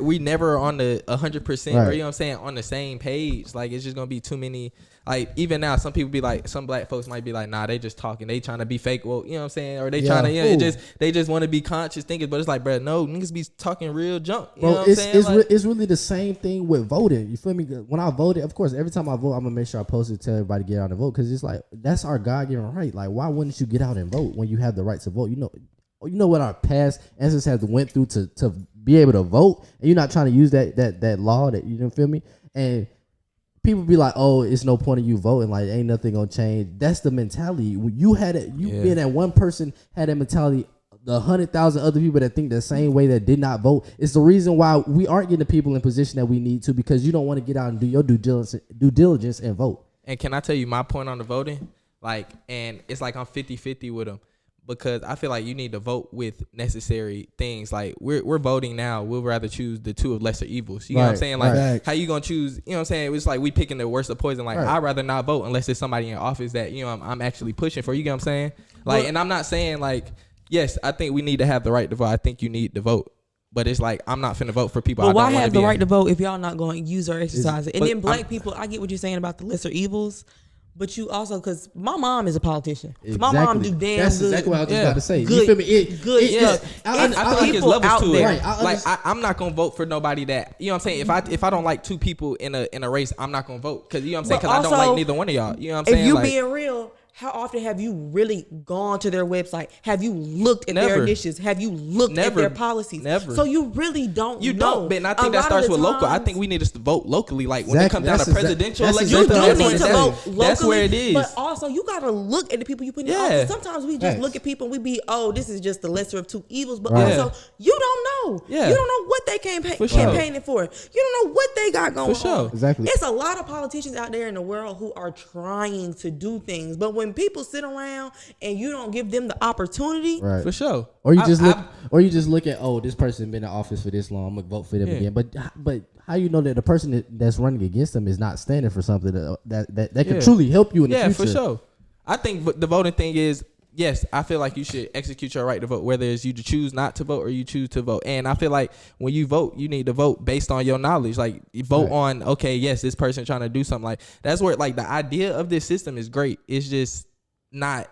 we never on the 100%. Or, Right. you know what I'm saying? On the same page. Like, it's just gonna be too many. Like, even now, some people be like, some black folks might be like, nah, they just talking. They trying to be fake. Well, you know what I'm saying? Or they trying to, they just want to be conscious thinkers. But it's like, bro, no, niggas be talking real junk. You know what I'm saying? It's really the same thing with voting. You feel me? When I voted, of course, every time I vote, I'm gonna make sure I post it, tell everybody to get out and vote, because it's like, that's our God-given right. Like, why wouldn't you get out and vote when you have the right to vote? You know what our past ancestors have went through to be able to vote, and you're not trying to use that law, that, you don't feel me? And people be like, oh, it's no point in you voting, like ain't nothing gonna change. That's the mentality. When you had it, being that one person had that mentality, the 100,000 other people that think the same way that did not vote. It's the reason why we aren't getting the people in position that we need to, because you don't want to get out and do your due diligence and vote. And can I tell you my point on the voting? Like, and it's like I'm 50-50 with them, because I feel like you need to vote with necessary things. Like, we're voting now. We'll rather choose the 2 of lesser evils. You know what I'm saying? Like, how you gonna choose? You know what I'm saying? It's like we picking the worst of poison. Like, I'd rather not vote unless there's somebody in office that, you know, I'm actually pushing for. You get what I'm saying? Like, and I'm not saying like, yes, I think we need to have the right to vote. I think you need to vote. But it's like, I'm not finna vote for people. But I don't why wanna have be the right in. to vote if y'all not going to use or exercise it? And but then black people, I get what you're saying about the lesser evils, but you also, because my mom is a politician. Exactly. My mom do damn That's good. exactly what I was just about to say. Good, You feel me? good Yeah, stuff. I feel like it's levels to it. Right, Like, I'm not gonna vote for nobody that, you know what I'm saying. If I don't like 2 people in a race, I'm not gonna vote, because, you know what I'm saying, because I don't like neither one of y'all. You know what I'm saying? If you like, being real, how often have you really gone to their website? Have you looked at their Never. initiatives? Have you looked at Never. their policies? Never. So you really don't You know. don't, but I A think that lot of starts the with local. I times- think we need to vote locally. Like when it Exactly. comes down to That's presidential that's elections, You exactly do what I'm need to saying. vote locally, that's where it is. but also you gotta look at the people you put in Yeah. office. Sometimes we just Facts. look at people and we be, oh, this is just the lesser of two evils. But Right. also, you don't know. Yeah. You don't know what they For sure. campaigning for. You don't know what they got going For sure. on. Exactly. It's a lot of politicians out there in the world who are trying to do things, but when people sit around and you don't give them the opportunity, Right. For sure. Or you I- just I- look, or you just look at, oh, this person been in office for this long, I'm gonna vote for them Yeah. again. But how you know that the person that's running against them is not standing for something that can Yeah. truly help you in the Yeah, future? for sure. I think the voting thing is, yes, I feel like you should execute your right to vote, whether it's you to choose not to vote or you choose to vote. And I feel like when you vote, you need to vote based on your knowledge. Like you vote Right. on, okay, yes, this person trying to do something. Like that's where like the idea of this system is great. It's just not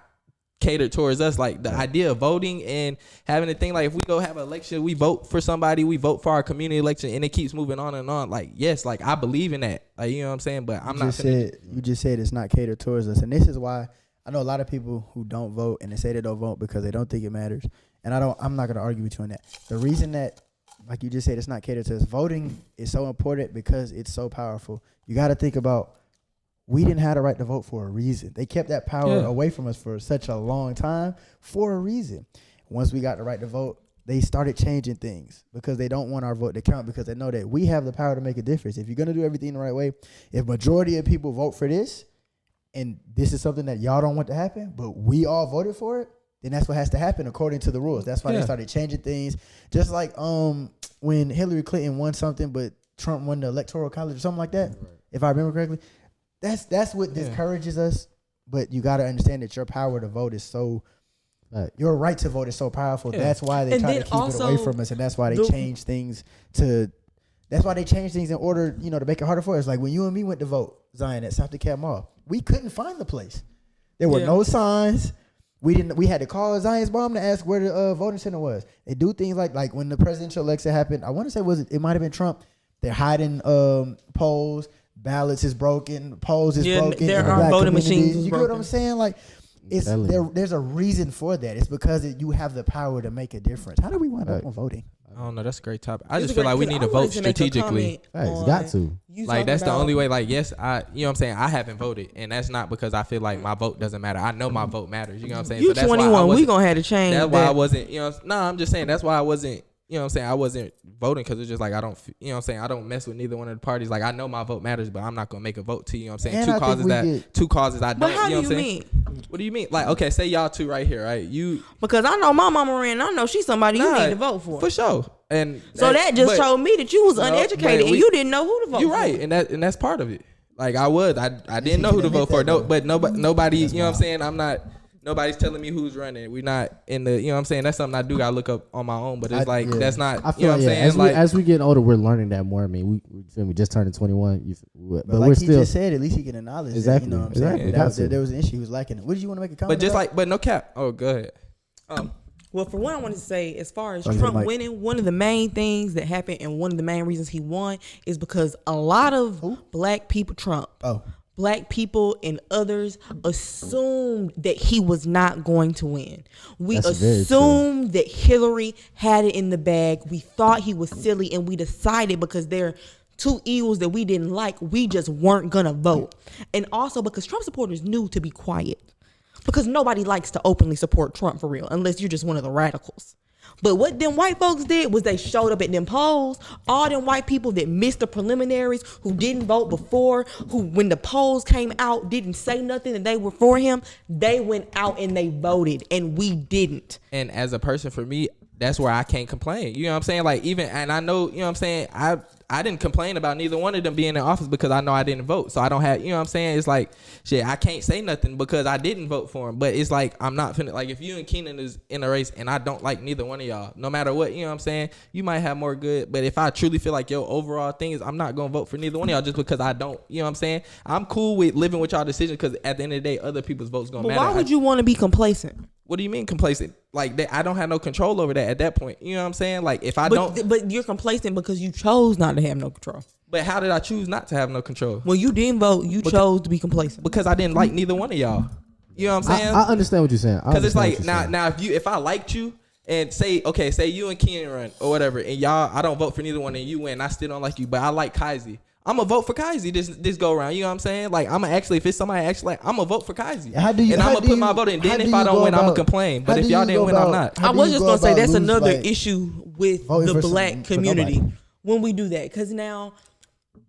catered towards us. Like the idea of voting and having a thing, like if we go have an election, we vote for somebody, we vote for our community election, and it keeps moving on and on. Like yes, like I believe in that. Like you know what I'm saying, but I'm not You just said it's not catered towards us, and this is why I know a lot of people who don't vote and they say they don't vote because they don't think it matters. And I'm not gonna argue with you on that. The reason that, like you just said, it's not catered to us. Voting is so important because it's so powerful. You got to think about, we didn't have the right to vote for a reason. They kept that power away from us for such a long time for a reason. Once we got the right to vote, they started changing things because they don't want our vote to count, because they know that we have the power to make a difference. If you're going to do everything the right way, if majority of people vote for this, and this is something that y'all don't want to happen, but we all voted for it, then that's what has to happen according to the rules. That's why they started changing things. Just like when Hillary Clinton won something, but Trump won the Electoral College or something like that, if I remember correctly. That's what discourages us. But you got to understand that your power to vote is so, your right to vote is so powerful. Yeah. That's why they try to keep it away from us, and that's why they change things to. That's why they change things in order, to make it harder for us. Like when you and me went to vote, Zion, at South DeKalb Mall, we couldn't find the place. There were no signs. We had to call Zion's mom to ask where the voting center was. They do things like when the presidential election happened. I want to say it might have been Trump. They're hiding polls. Ballots is broken. Polls is broken. There are voting machines. You get what I'm saying? Like there's a reason for that. It's because you have the power to make a difference. How do we wind up on voting? I don't know. That's a great topic. I just feel like we need to vote strategically. It's got to. Like that's the only way. Like yes, you know what I'm saying. I haven't voted, and that's not because I feel like my vote doesn't matter. I know my vote matters. You know what I'm saying. You 21. We gonna have to change. That's why I wasn't. I'm just saying. That's why I wasn't. You know what I'm saying? I wasn't voting because it's just like I don't, you know what I'm saying? I don't mess with neither one of the parties. Like I know my vote matters, but I'm not going to make a vote to, you know what I'm saying? Two causes I don't, but how you know do what I'm you saying? mean? What do you mean? Like, okay, say y'all two right here, right? Because I know my mama ran, I know she's somebody you need to vote for. For sure. And so that just showed me that you was uneducated and you didn't know who to vote for. You're right. And that's part of it. Like I didn't know who to vote for. But nobody, you know what I'm saying? Nobody's telling me who's running. We're not in the, you know what I'm saying? That's something I do got to look up on my own, but it's that's not, I feel you know what I'm saying? As we get older, we're learning that more. I mean, we just turned 21, but like we're he still. just said, at least he can acknowledge exactly. that, you know what I'm saying? Exactly. There was an issue. He was lacking it. What did you want to make a comment But just about? but no cap. Oh, go ahead. Well, for one, I wanted to say, as far as Trump winning, one of the main things that happened and one of the main reasons he won is because a lot of black people, black people and others assumed that he was not going to win. We assumed that Hillary had it in the bag. We thought he was silly, and we decided because they're two evils that we didn't like, we just weren't going to vote. And also because Trump supporters knew to be quiet. Because nobody likes to openly support Trump for real, unless you're just one of the radicals. But what them white folks did was they showed up at them polls. All them white people that missed the preliminaries, who didn't vote before, who when the polls came out didn't say nothing and they were for him, they went out and they voted, and we didn't. And as a person, for me, that's where I can't complain. You know what I'm saying? Like and I know, you know what I'm saying? I didn't complain about neither one of them being in office because I know I didn't vote. So I don't have, you know what I'm saying? It's like, shit, I can't say nothing because I didn't vote for him. But it's like, I'm not finna, like if you and Keenan is in a race and I don't like neither one of y'all, no matter what, you know what I'm saying? You might have more good. But if I truly feel like your overall thing is, I'm not going to vote for neither one of y'all just because I don't, you know what I'm saying? I'm cool with living with y'all decisions because at the end of the day, other people's votes going to matter. Why would you want to be complacent? What do you mean complacent? Like that, I don't have no control over that at that point. You know what I'm saying? Like if I don't. But you're complacent because you chose not to have no control. But how did I choose not to have no control? When you didn't vote, you chose to be complacent. Because I didn't like neither one of y'all. You know what I'm saying? I understand what you're saying. Because it's like now if I liked you and say you and Ken run or whatever, and y'all I don't vote for neither one and you win, I still don't like you, but I like Kyzie. I'm gonna vote for Kyzie this go around. You know what I'm saying? Like I'm gonna actually, if it's somebody I actually like, I'm gonna vote for Kyzie. I'm gonna put my vote in. Then if I don't win, I'm gonna complain. But if y'all didn't win, I'm not. I was just gonna say that's another issue with the black community when we do that. Because now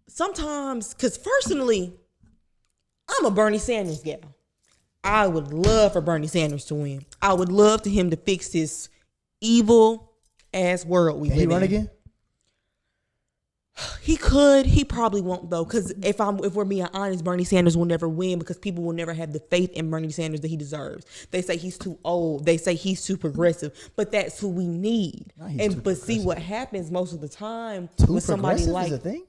sometimes, because personally, I'm a Bernie Sanders gal. I would love for Bernie Sanders to win. I would love to him to fix this evil ass world we live in. He run again? He could. He probably won't though, because if we're being honest, Bernie Sanders will never win because people will never have the faith in Bernie Sanders that he deserves. They say he's too old. They say he's too progressive, but that's who we need. But see what happens most of the time with somebody like is a thing?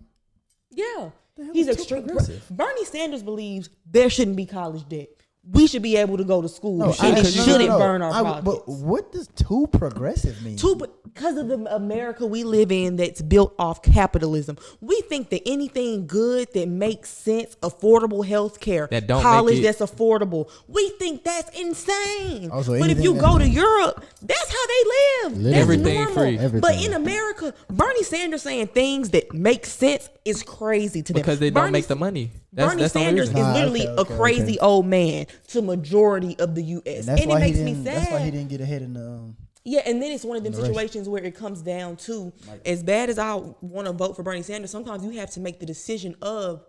Yeah, he's extreme. Bernie Sanders believes there shouldn't be college debt. We should be able to go to school, and it shouldn't burn our pockets. But what does too progressive mean? Because of the America we live in that's built off capitalism. We think that anything good that makes sense, affordable health care, college that's affordable, we think that's insane. But if you go to Europe, that's how they live. That's everything normal. free. Everything. But in America, Bernie Sanders saying things that make sense is crazy to them. Because they don't make the money. Bernie Sanders is literally a crazy old man to majority of the U.S. And it makes me sad. That's why he didn't get ahead in the... Yeah, and then it's one of them situations where it comes down to, as bad as I want to vote for Bernie Sanders, sometimes you have to make the decision of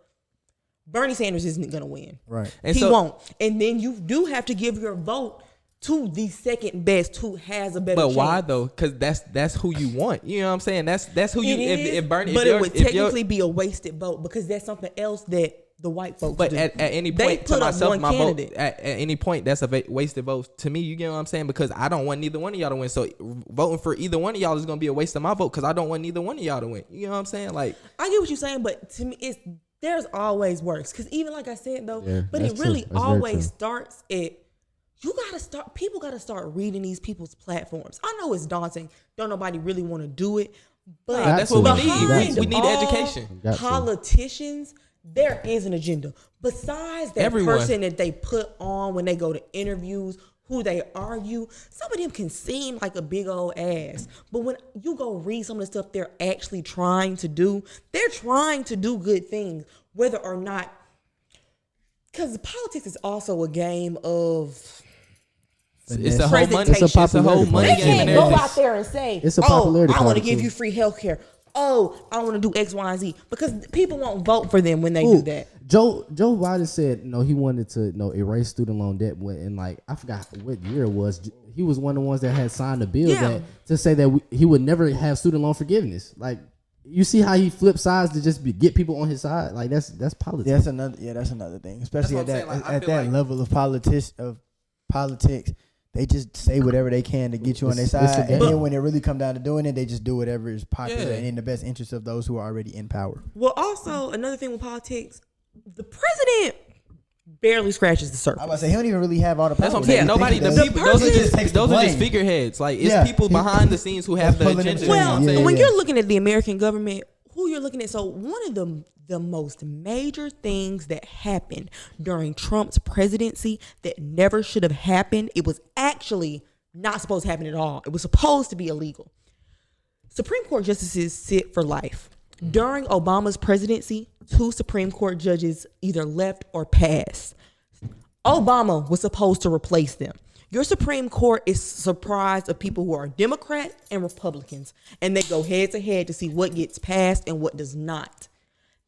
Bernie Sanders isn't going to win. Right. He won't. And then you do have to give your vote to the second best who has a better chance. But why though? Because that's who you want. You know what I'm saying? That's who you. If Bernie, but it would technically be a wasted vote because that's something else that the white folks but do. At any point, to myself, my vote at any point that's a wasted vote to me. You get what I'm saying? Because I don't want neither one of y'all to win. So voting for either one of y'all is gonna be a waste of my vote because I don't want neither one of y'all to win. You know what I'm saying? Like I get what you're saying, but to me, there's always worse. Because even like I said though, but it really always starts at. People gotta start reading these people's platforms. I know it's daunting. Don't nobody really want to do it. But that's what we need. We need education. Politicians, there is an agenda. Besides that person that they put on when they go to interviews, who they argue, some of them can seem like a big old ass. But when you go read some of the stuff they're actually trying to do, they're trying to do good things, whether or not. Because politics is also a game of... It's a whole money. It's a whole money game. They can't go out there and say, it's a popularity I want to give you free health care. Oh, I want to do X, Y, and Z. Because people won't vote for them when they do that. Joe Biden said, he wanted to, erase student loan debt. And like, I forgot what year it was. He was one of the ones that had signed a bill to say that he would never have student loan forgiveness. Like, you see how he flipped sides to just get people on his side. Like that's politics. That's another thing. Especially at that level of politics. They just say whatever they can to get you on their side, and then when it really come down to doing it, they just do whatever is popular and in the best interest of those who are already in power. Well, also another thing with politics, the president barely scratches the surface. I was about to say he don't even really have all the power. That's what I'm saying. Nobody, those are just figureheads. Like it's people behind the scenes who have the agenda. Well, when you're looking at the American government, who you're looking at, so one of the most major things that happened during Trump's presidency that never should have happened, it was actually not supposed to happen at all. It was supposed to be illegal. Supreme Court justices sit for life. During Obama's presidency, 2 Supreme Court judges either left or passed. Obama was supposed to replace them. Your Supreme Court is surprised of people who are Democrats and Republicans, and they go head to head to see what gets passed and what does not.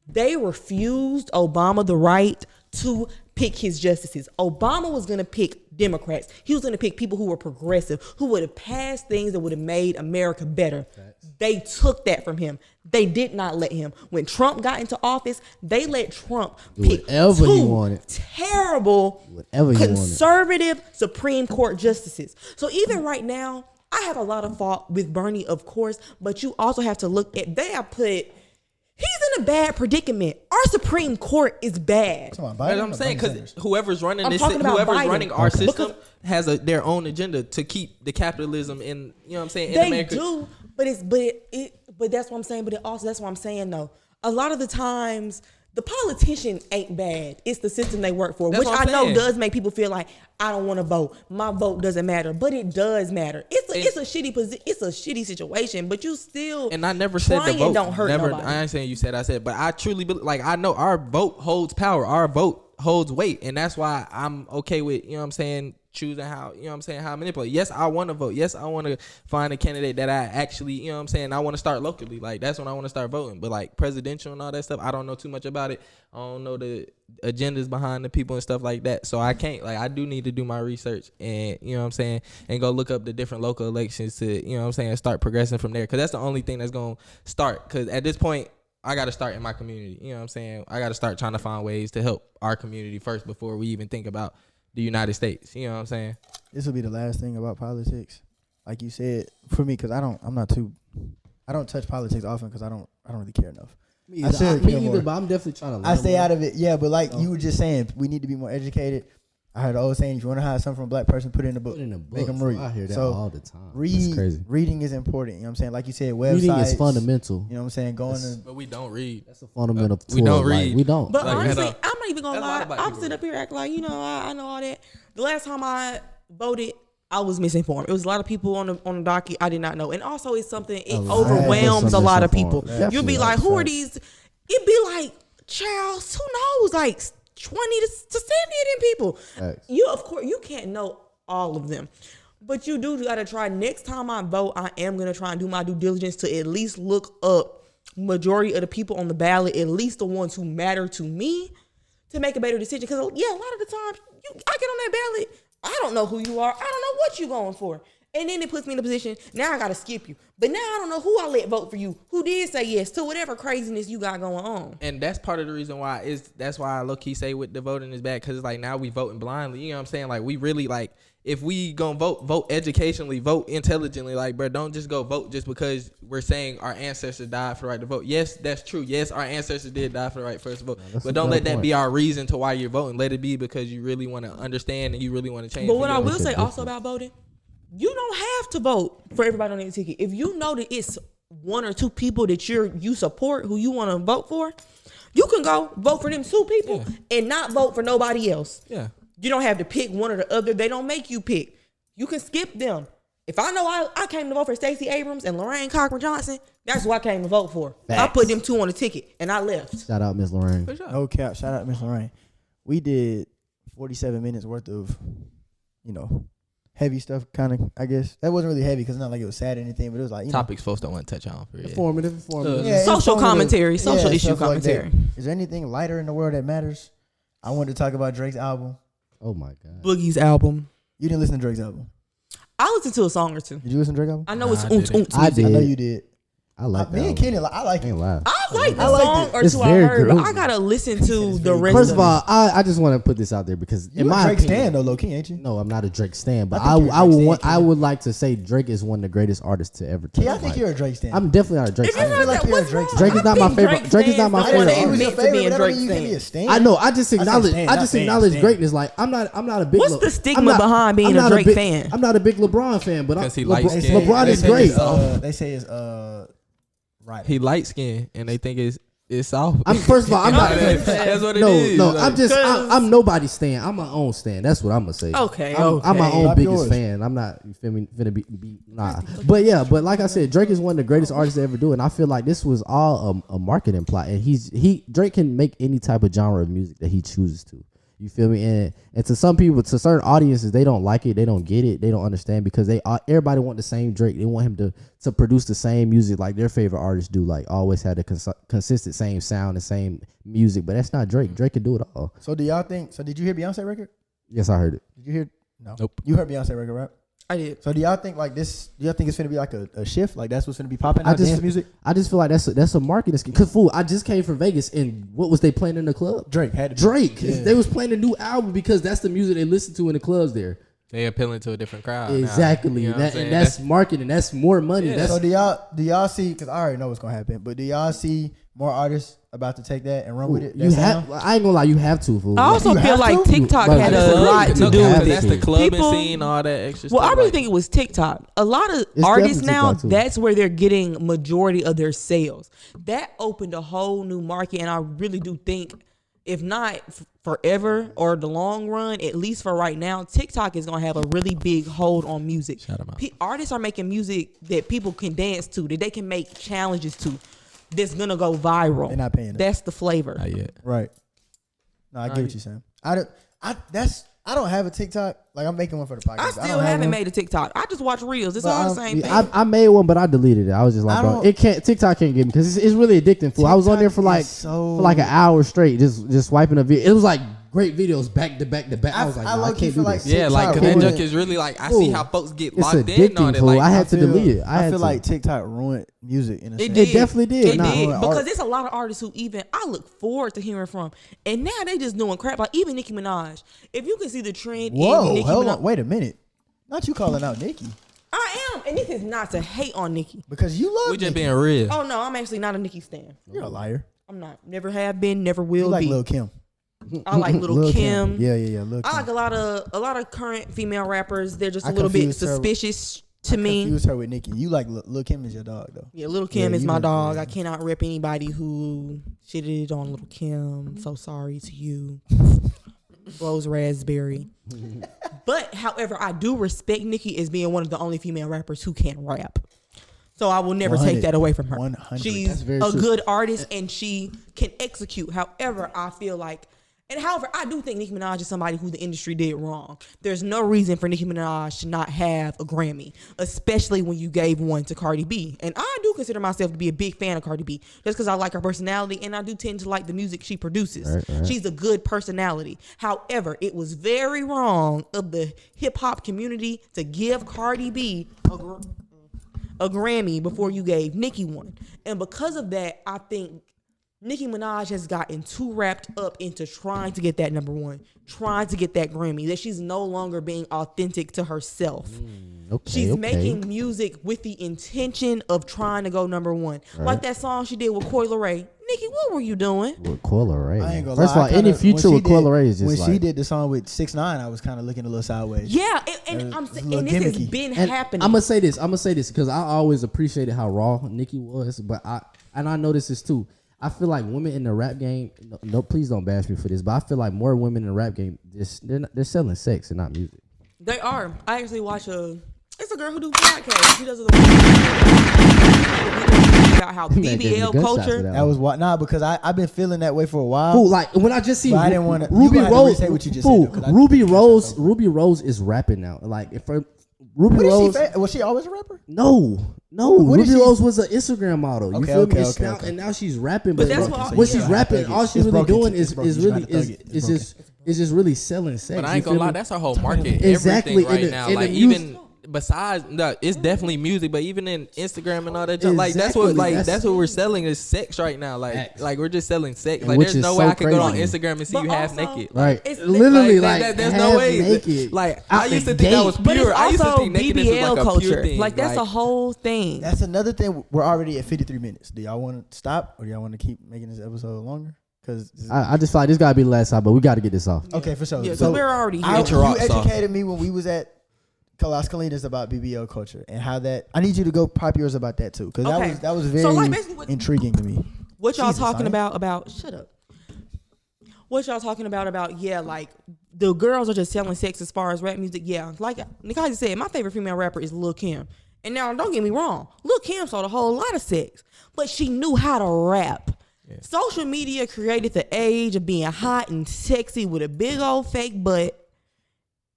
They refused Obama the right to pick his justices. Obama was going to pick Democrats. He was going to pick people who were progressive, who would have passed things that would have made America better. They took that from him. They did not let him. When Trump got into office, they let Trump pick 2 terrible conservative Supreme Court justices. So even right now, I have a lot of fault with Bernie, of course, but you also have to look at, he's in a bad predicament. Our Supreme Court is bad. That's what I'm saying, because whoever's running our system has their own agenda to keep the capitalism in, you know what I'm saying, in America. They do, but that's what I'm saying. But it also, that's what I'm saying though. A lot of the times the politician ain't bad. It's the system they work for, That's which what I I'm know saying. does make people feel like I don't want to vote. My vote doesn't matter, but it does matter. It's a shitty it's a shitty situation, but you still And I never said the trying vote don't hurt never. nobody. I ain't saying you said. I said, but I truly believe. Like I know our vote holds power. Our vote holds weight, and that's why I'm okay with what I'm saying. Choosing how how I manipulate. Yes, I want to vote. Yes, I want to find a candidate that I actually what I'm saying. I want to start locally. Like that's when I want to start voting. But like presidential and all that stuff, I don't know too much about it. I don't know the agendas behind the people and stuff like that. So I can't I do need to do my research and and go look up the different local elections to start progressing from there. Cause that's the only thing that's gonna start. Cause at this point, I got to start in my community. I got to start trying to find ways to help our community first before we even think about the United States. You know what I'm saying? This will be the last thing about politics. Like you said, for me, because I don't touch politics often because I don't really care enough. Me I should care more. but I'm definitely trying to learn I stay more. out of it. Yeah, but like you were just saying, we need to be more educated. I heard the old saying, if you want to hide something from a black person, put it in a book. Put it in a book. Make them read. I hear that So all the time. That's Read. crazy. Reading is important. You know what I'm saying? Like you said, websites. Reading is fundamental. You know what I'm saying? Going to But we don't read. That's a fundamental We tool. don't Like, read. we don't. But Like, honestly, head up. I'm not even gonna That's a lot lie. of black I'm people. sitting up here acting like I know all that. The last time I voted, I was misinformed. It was a lot of people on the docket I did not know, and also it's something it lot. overwhelms a lot of people. Definitely. You'll be like, who are these? It'd be like, Charles, who knows? Like 20 to 70 of them people. Facts. You of course you can't know all of them. But you do gotta try. Next time I vote, I am gonna try and do my due diligence to at least look up majority of the people on the ballot, at least the ones who matter to me, to make a better decision. Because a lot of the times I get on that ballot, I don't know who you are. I don't know what you're going for. And then it puts me in a position, now I got to skip you. But now I don't know who I let vote for you, who did say yes to whatever craziness you got going on. And that's part of the reason why that's why I low key say with the voting is bad, because it's like now we voting blindly. You know what I'm saying? Like we really like, if we gonna vote educationally, vote intelligently. Like, bro, don't just go vote just because we're saying our ancestors died for the right to vote. Yes, that's true. Yes, our ancestors did die for the right first to vote. That's But a don't good let that point. be our reason to why you're voting. Let it be because you really want to understand and you really want to change. But for what I your- will say different. also about voting, you don't have to vote for everybody on any ticket. If you know that it's one or two people that you support, who you want to vote for, you can go vote for them two people and not vote for nobody else. Yeah. You don't have to pick one or the other. They don't make you pick. You can skip them. If I know I came to vote for Stacey Abrams and Lorraine Cochran Johnson, that's who I came to vote for. I Facts. put them two on the ticket and I left. Shout out Miss Lorraine. For sure. no cap. Shout out Miss Lorraine. We did 47 minutes worth of, heavy stuff. Kind of, I guess that wasn't really heavy because it's not like it was sad or anything, but it was like Topics folks don't want to touch on. For real. Informative. Yeah, Social informative. commentary, social issue stuff like that. commentary. Is there anything lighter in the world that matters? I wanted to talk about Drake's album. Oh my God. Boogie's album. You didn't listen to Drake's album. I listened to a song or two. Did you listen to Drake's album? I know Nah, it's I oomps didn't. oomps I music. did. I know you did. I like Me that. and Kenny, I like I it. ain't lie. I like the I liked song it. or It's two I very heard. good. I gotta listen to the rest First of of all, I just want to put this out there because You in a my Drake opinion, stan though, low key, ain't you? no, I'm not a Drake stan, but I think you're a Drake stan, I Kenny. would like to say Drake is one of the greatest artists to ever. Yeah, I touch think life. you're a Drake stan. I'm definitely not a Drake If you stan. feel heard like that, you're a what's Drake wrong? stan. Drake is not my I think favorite. Drake is not my stands favorite the He one was that your meant to be favorite, a but that Drake don't mean you can be a stan. stan. I know. I just acknowledge. stan, I not just fan, acknowledge stan. greatness. Like I'm not a big. What's the stigma behind being a Drake fan? I'm not a big LeBron fan, but Because he light-skinned. LeBron They is say great. They say it's right. He light skinned and they think it's soft. First of all, I'm not. That's what it No, is. no. Like, I'm just. Cause- I'm nobody's stan. I'm my own stan. That's what I'm gonna say. Okay, I'm my okay. own Drop biggest yours. fan. I'm not. You feel me? Finna be nah. But yeah. But like I said, Drake is one of the greatest artists to ever do, and I feel like this was all a marketing plot. And Drake can make any type of genre of music that he chooses to. You feel me? And to some people, to certain audiences, they don't like it, they don't get it, they don't understand because everybody want the same Drake. They want him to produce the same music like their favorite artists do, like always had the consistent same sound and same music. But that's not Drake. Drake can do it all. So do y'all think? So did you hear Beyonce record? Yes, I heard it. Did you hear? No. Nope. You heard Beyonce record, right? I did. So do y'all think like this? Do y'all think it's gonna be like a shift? Like that's what's gonna be popping I out just dance music? I just feel like that's a marketing scheme. Cause fool, I just came from Vegas and what was they playing in the club? Drake had to be. Drake. Yeah. They was playing a new album because that's the music they listen to in the clubs there. they appealing to a different crowd. now. Exactly. You know what I'm And saying? that's marketing. That's more money. Yeah. That's So do y'all see? Because I already know what's gonna happen. But do y'all see more artists about to take that and run with it? You have. I ain't gonna lie. You have to. Fool. I also You feel have like to? TikTok But had that's a the lot club. to No, do have with to. it. That's the clubbing People- scene, all that extra Well, stuff. I really like, think it was TikTok. A lot of It's artists definitely now, TikTok, too. that's where they're getting majority of their sales. That opened a whole new market, and I really do think, if not forever or the long run, at least for right now, TikTok is gonna have a really big hold on music. Shout 'em out. Artists are making music that people can dance to, that they can make challenges to, that's gonna go viral. They're not paying us. That's the flavor. not yet. Right. No, I get what you're saying. I don't have a TikTok. Like, I'm making one for the podcast. I still don't have haven't one. made a TikTok. I just watch reels. It's But all the same thing. I made one, but I deleted it. I was just like, I bro, don't- it can't. TikTok can't get me because it's really addicting. Fool. I was on there for TikTok like is so- for like an hour straight, just swiping a video. It was like great videos back to back to back. I was like, I nah, I low-key can't feel do like this. Yeah, like, cause that TikTok junk ruined- is really like, I Fool. see how folks get It's locked in on addicting. it. Fool. Like, I had to delete it. I feel like TikTok ruined music in a It sense. did. definitely did. It Nah. did. Art- Because there's a lot of artists who even I look forward to hearing from. And now they just doing crap. Like even Nicki Minaj. If you can see the trend in Whoa, Nicki hold Minaj. on. Wait a minute. Not you calling out Nicki. I am. And this is not to hate on Nicki. Because you love we just Nicki. being real. Oh no, I'm actually not a Nicki stan. You're a liar. I'm not. Never have been, never You will like be. Lil Kim. I like Lil' Kim. Yeah, Lil' Kim. I like a lot of current female rappers. They're just I a little bit confused her- suspicious to me. Confuse her with Nicki. You like Lil' Kim is your dog though. Yeah, Lil' Kim Yeah, is you my done- dog. yeah. I cannot rep anybody who shitted on Lil' Kim. So sorry to you. Rose Raspberry. But however, I do respect Nicki as being one of the only female rappers who can rap. So I will never 100. take that away from her. 100. She's That's very a true. good artist and she can execute. However, I feel like, and however, I do think Nicki Minaj is somebody who the industry did wrong. There's no reason for Nicki Minaj to not have a Grammy, especially when you gave one to Cardi B. And I do consider myself to be a big fan of Cardi B, just because I like her personality and I do tend to like the music she produces. Right. She's a good personality. However, it was very wrong of the hip hop community to give Cardi B a Grammy before you gave Nicki one. And because of that, I think Nicki Minaj has gotten too wrapped up into trying to get that number one, trying to get that Grammy, that she's no longer being authentic to herself. Okay, She's okay. making music with the intention of trying to go number one. Like that song she did with Coi Leray. Nikki, what were you doing? With Coil Ray. I ain't gonna First lie. of all, any future with Coil Ray is just when like. she did the song with 6ix9ine, I was kind of looking a little sideways. Yeah, and It's a and little this has gimmicky. been And happening. I'm gonna say this because I always appreciated how raw Nicki was, but I noticed this too. I feel like women in the rap game. No, please don't bash me for this, but I feel like more women in the rap game they're selling sex and not music. They are. I actually watch it's a girl who do podcasts. She does about how Man gave me BBL gunshots for culture. That was what? Nah, because I've been feeling that way for a while. Fool, like when I just see But I didn't wanna- you Ruby gonna have to Rose. re-say what you just Fool, said, though, 'cause I- Ruby Rose is rapping now. Like if her, Ruby What is Rose. was she always a rapper? No. What is Ruby she- Rose was an Instagram model. You Okay, feel okay, me? okay. And now she's rapping. But But, that's bro, what- when yeah. she's rapping, all she's It's really broken, doing it's is broken. You really gotta thug it. It's is just really selling sex. But I You ain't feel gonna lie, me? that's our whole market. Exactly, Everything right in the- now. in the Like music- even besides, no, it's definitely music, but even in Instagram and all that, junk, like that's what Exactly, like that's- that's what we're selling is sex right now. Like Facts. like we're just selling sex. And Like which there's is no way so I could go on crazy. Instagram and see But you half also- naked. Right, It's- literally like, like there's half no way. naked. Like out I used to the think that gate. was But pure. it's I used to also think nakedness was BBL like a culture. pure thing. Like that's a whole thing. That's another thing. We're already at 53 minutes. Do y'all want to stop or do y'all want to keep making this episode longer? Because I just feel like this gotta be the last time, but we got to get this off. okay, for sure. Yeah, 'cause So we're already here. Get your you rocks off. educated me when we was at Las Colinas about BBL culture and how that. I need you to go pop yours about that too, because Okay. that was very So, like, basically what- intriguing to me. What y'all Jesus, talking I- about shut up. What y'all talking about, yeah, like the girls are just selling sex as far as rap music. Yeah, like Kyzie said, my favorite female rapper is Lil' Kim. And now don't get me wrong, Lil' Kim sold a whole lot of sex, but she knew how to rap. Yeah. Social media created the age of being hot and sexy with a big old fake butt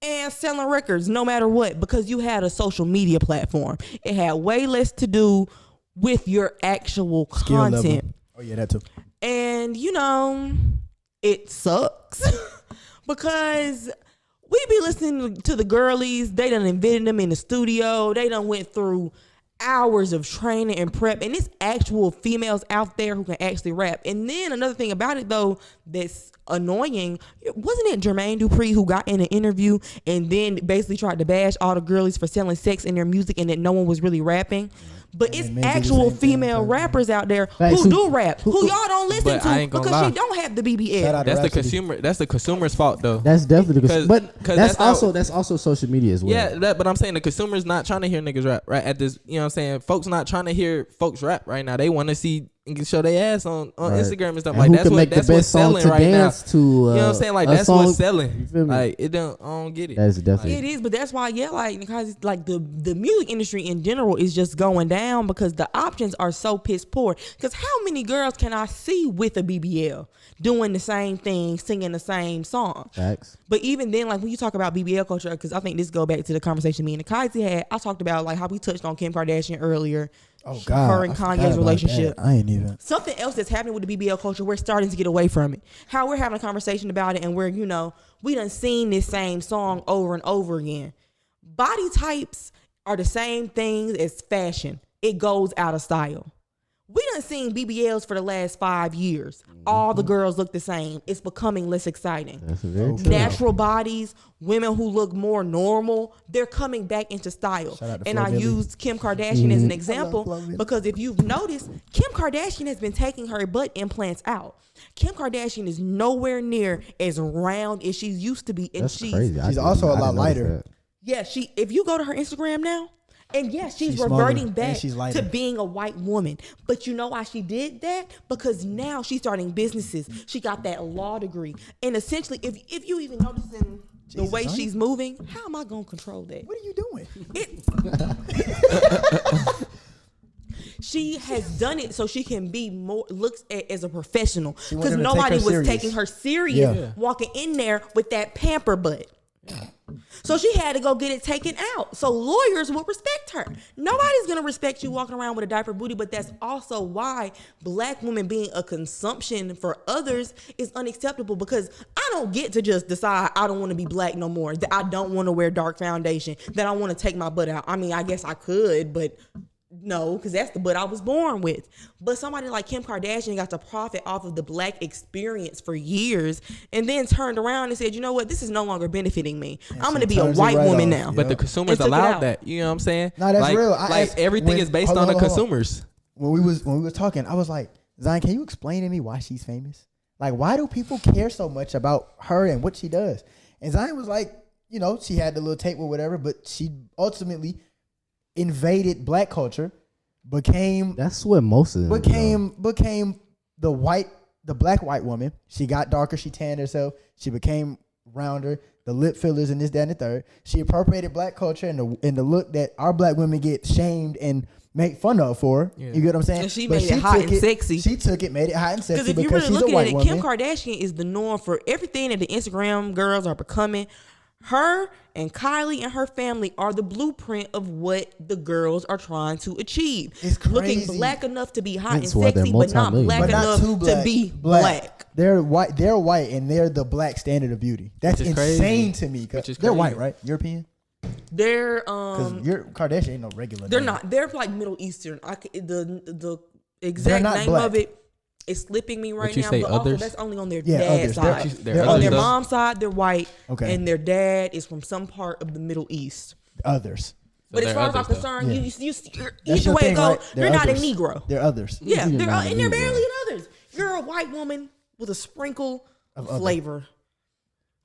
and selling records no matter what, because you had a social media platform. It had way less to do with your actual Skill level. content. Oh yeah, that too. And it sucks because we be listening to the girlies. They done invented them in the studio. They done went through hours of training and prep, and it's actual females out there who can actually rap. And then another thing about it though that's annoying, wasn't it Jermaine Dupri who got in an interview and then basically tried to bash all the girlies for selling sex in their music and that no one was really rapping? But And it's men do the actual same thing, female so- rappers out there Facts. who do rap, who y'all don't listen But I to ain't gonna because lie. she don't have the BBL. Shout out to That's the Rhapsody. consumer. That's the consumer's fault, though. That's definitely the 'Cause- but 'cause that's that's not- also social media as well. Yeah, but I'm saying the consumer's not trying to hear niggas rap right at this. You know what I'm saying? Folks not trying to hear folks rap right now. They want to see and can show their ass on Right. Instagram and stuff. And like who that's can what make the that's best what's song selling to right now. dance to? You know what I'm saying? Like a that's song, what's you selling. feel me? Like it don't. I don't get it. That's definitely. It is, but that's why, yeah, like because like the music industry in general is just going down because the options are so piss poor. Because how many girls can I see with a BBL doing the same thing, singing the same song? Facts. But even then, like when you talk about BBL culture, because I think this go back to the conversation me and Kyzie had. I talked about like how we touched on Kim Kardashian earlier. Oh God, her and I forgot Kanye's about relationship. that. I ain't even. Something else that's happening with the BBL culture, we're starting to get away from it. How we're having a conversation about it, and we're, we done seen this same song over and over again. Body types are the same things as fashion. It goes out of style. We done seen BBLs for the last 5 years. All the girls look the same. It's becoming less exciting. That's very true. Natural bodies, women who look more normal, they're coming back into style. Shout out to And Flo I Milli. used Kim Kardashian as an I example love Flo Milli. because if you've noticed, Kim Kardashian has been taking her butt implants out. Kim Kardashian is nowhere near as round as she used to be. And That's crazy. She's also a lot lighter. Yeah, if you go to her Instagram now, and yes, she's She's reverting smaller, back and she's lighter. to being a white woman. But you know why she did that? Because now she's starting businesses. She got that law degree. And essentially, if you even notice in the Jesus, way honey. she's moving, how am I going to control that? What are you doing? She has done it so she can be more looks at as a professional. She wanted Because them to take nobody her was serious. taking her serious Yeah. walking in there with that pamper butt. So she had to go get it taken out. So lawyers will respect her. Nobody's going to respect you walking around with a diaper booty, but that's also why black women being a consumption for others is unacceptable, because I don't get to just decide I don't want to be black no more, that I don't want to wear dark foundation, that I want to take my butt out. I mean, I guess I could, but no, because that's the butt I was born with. But somebody like Kim Kardashian got to profit off of the black experience for years and then turned around and said, you know what, this is no longer benefiting me. I'm going to be a turns it white right woman off. now. But the consumers And took it allowed out. that. You know what I'm saying? No, that's like, real. Like everything is based on the consumers. When we was talking, I was like, Zion, can you explain to me why she's famous? Like, why do people care so much about her and what she does? And Zion was like, she had the little tape or whatever, but she ultimately invaded black culture, became That's what most of them became the black white woman. She got darker. She tanned herself. She became rounder. The lip fillers and this, that, and the third. She appropriated black culture and the look that our black women get shamed and make fun of for. Yeah. You get what I'm saying? And she But made it hot took and sexy. She took it, made it hot and sexy Because if you're because really she's a looking white at it, woman. Kim Kardashian is the norm for everything that the Instagram girls are becoming. Her and Kylie and her family are the blueprint of what the girls are trying to achieve. It's Looking crazy. black enough to be hot Hence and why they're sexy, but not multi-millionaires. black but not enough too black. to be black. They're white, and they're the black standard of beauty. That's Which is insane crazy. to me. 'Cause Which is they're crazy. white, right? European. They're Because your Kardashian ain't no regular. they're name. not. They're like Middle Eastern. The exact not name black. of it is slipping me right you now. say But also others? that's only on their Yeah, dad's others. side. They're On others their though? mom's side, they're white. Okay. And their dad is from some part of the Middle East. Others. But as they're far as I'm others, though. concerned, Yeah. you're That's either your way thing, it go, right? They're you're not a others. Negro. They're others. Yeah, You're they're not a and they're Negro. barely an others. You're a white woman with a sprinkle of other. flavor.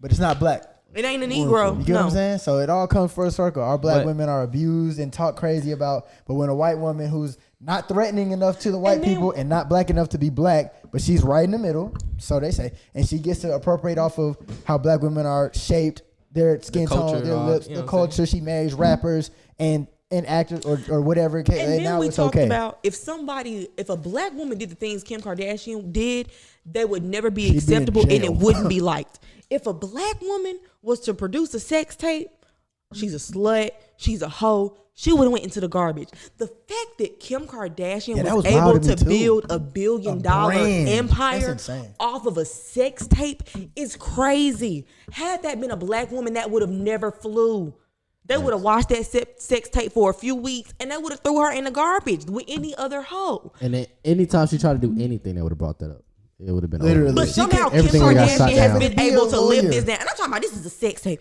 But it's not black. It ain't a Negro. You get what I'm No. saying? So it all comes full circle. Our black But- women are abused and talked crazy about. But when a white woman who's not threatening enough to the white And then- people and not black enough to be black, but she's right in the middle, so they say, and she gets to appropriate off of how black women are shaped, their skin culture, tone, their all, lips, you know the what I'm culture. She marries rappers and actors or whatever. And then now we it's talked okay. about if a black woman did the things Kim Kardashian did, they would never be She'd be in acceptable and jail. it wouldn't be liked. If a black woman was to produce a sex tape, she's a slut, she's a hoe, she would have went into the garbage. The fact that Kim Kardashian Yeah, that was was wild able to me, to too. build a $1 billion brand. empire That's insane. off of a sex tape is crazy. Had that been a black woman, that would have never flew. They would have watched that sex tape for a few weeks and they would have threw her in the garbage with any other hoe. And then anytime she tried to do anything, they would have brought that up. it would have been Literally. over. But She somehow Kim everything would've got Kardashian shot has down. been Be a able to live lawyer. this down. And I'm talking about this is a sex tape.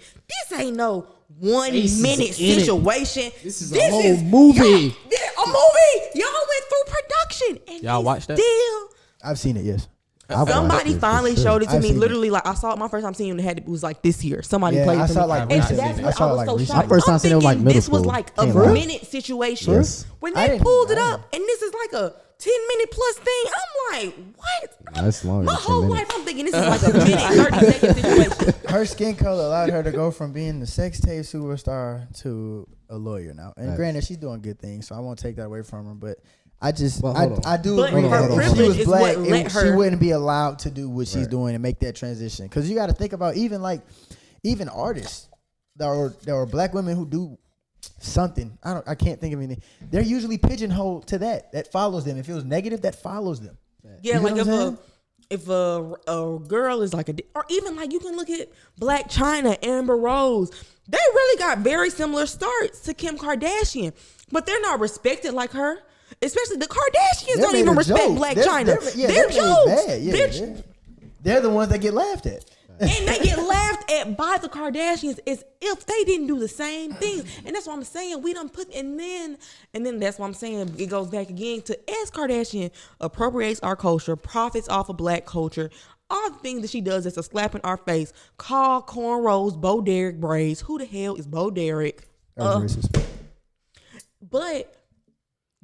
This ain't no 1 Faces minute in it. situation. This is a whole movie. A movie. Y'all went through production. And Y'all they watched that? Still, I've seen it. Yes. I've watched somebody it for finally sure. showed it to I've me. seen it. Literally, like I saw it my first time seeing it. It was like this year. Somebody Yeah, played it I for saw me. it like And recently. that's I what saw I it was like so recently. shocked. My first time I'm seeing it was like thinking middle this was school. like a Can't lie. minute situation. Yes. When I they didn't- pulled it I up, and this is like a 10-minute plus thing. I'm like, what? That's longer My than 10 whole minutes. life, I'm thinking this is like a minute, 30-second situation. Her skin color allowed her to go from being the sex tape superstar to a lawyer now. And Facts. granted, she's doing good things, so I won't take that away from her. But I just, Well, hold on. I do But agree her that if she privilege was is black, what let she her- wouldn't be allowed to do what she's Right. doing and make that transition. Because you got to think about even artists that are black women who do something. I can't think of anything. They're usually pigeonholed to that follows them. If it was negative, that follows them. Yeah, You know like what I'm saying? if a girl is like or even like you can look at Black China, Amber Rose. They really got very similar starts to Kim Kardashian, but they're not respected like her. Especially the Kardashians They're don't made even a respect joke. Black They're- China. they're They're made jokes. bad. Yeah, they're the ones that get laughed at. And they get laughed at by the Kardashians as if they didn't do the same things. And that's what I'm saying. We done put and then that's what I'm saying. It goes back again to as Kardashian appropriates our culture, profits off of black culture. All the things that she does is a slap in our face. Call cornrows Bo Derek braids. Who the hell is Bo Derek? That was racist. But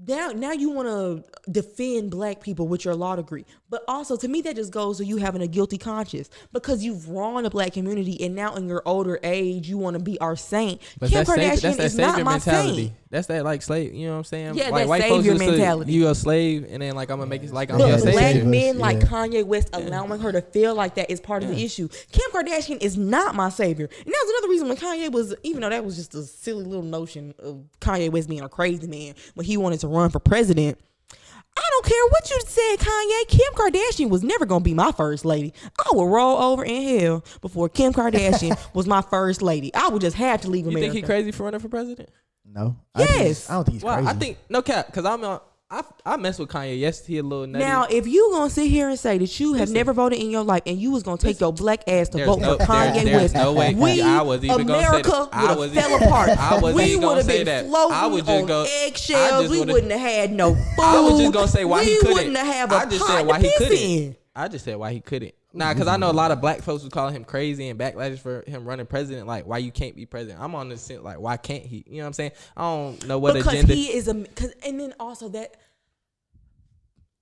now you want to defend black people with your law degree. But also, to me, that just goes to you having a guilty conscience because you've wronged the black community, and now in your older age, you want to be our saint. But Kim that's Kardashian that is not savior my mentality. saint. That's that like slave. You know what I'm saying? Yeah, like that white folks savior used to, mentality. you a slave, and then like I'm gonna make it like I'm But your Yeah, black savior. save us, men like yeah. Kanye West allowing her to feel like that is part of the issue. Kim Kardashian is not my savior. And that was another reason when Kanye was, even though that was just a silly little notion of Kanye West being a crazy man when he wanted to run for president. I don't care what you said, Kanye. Kim Kardashian was never going to be my first lady. I would roll over in hell before Kim Kardashian was my first lady. I would just have to leave You America. think he crazy for running for president? No. Yes. I don't think he's Well, crazy. I think no cap because I mess with Kanye. Yes, he a little nutty. Now, if you gonna sit here and say that you have Listen. never voted in your life and you was gonna take your black ass to There's vote no- for Kanye there's West, no way we, I was even gonna say America that. would I have wasn't- fell apart. I wasn't We even would gonna have say been that. floating I was just on gonna- I eggshells. just We would've- wouldn't have had no food. I was just gonna say why he couldn't. We wouldn't have a I just pot said why to he piss couldn't. in. I just said why he couldn't. Nah, because I know a lot of black folks was calling him crazy and backlashes for him running president. Like, why you can't be president? I'm on the sense like, why can't he? You know what I'm saying? I don't know what Because agenda. he is a. And then also that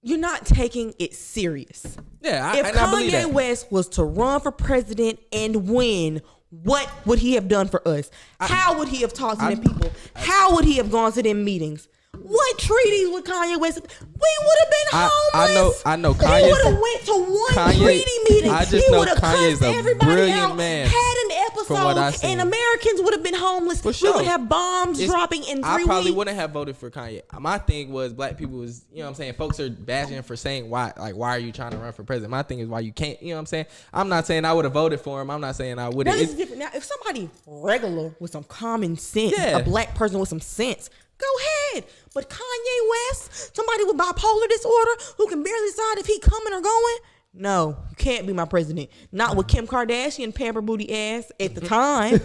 you're not taking it serious. Yeah, If I believe Kanye that. West was to run for president and win, what would he have done for us? How would he have talked to them people? How would he have gone to them meetings? What treaties would Kanye West? We would have been homeless. I know He Kanye's- would have went to one Kanye- treaty meeting. I just He know would have Kanye's cussed a everybody brilliant out, man, had an from what I episode, seen. and Americans would have been homeless. For We sure. would have bombs It's- dropping in 3 I weeks. probably wouldn't have voted for Kanye. My thing was black people was, you know what I'm saying, folks are bashing for saying why are you trying to run for president? My thing is why you can't, you know what I'm saying? I'm not saying I would have voted for him. I'm not saying I wouldn't. Now, this is different. Now, if somebody regular with some common sense, Yeah. a black person with some sense, go ahead. But Kanye West, somebody with bipolar disorder who can barely decide if he coming or going, no, you can't be my president. Not with Kim Kardashian pamper booty ass at the time.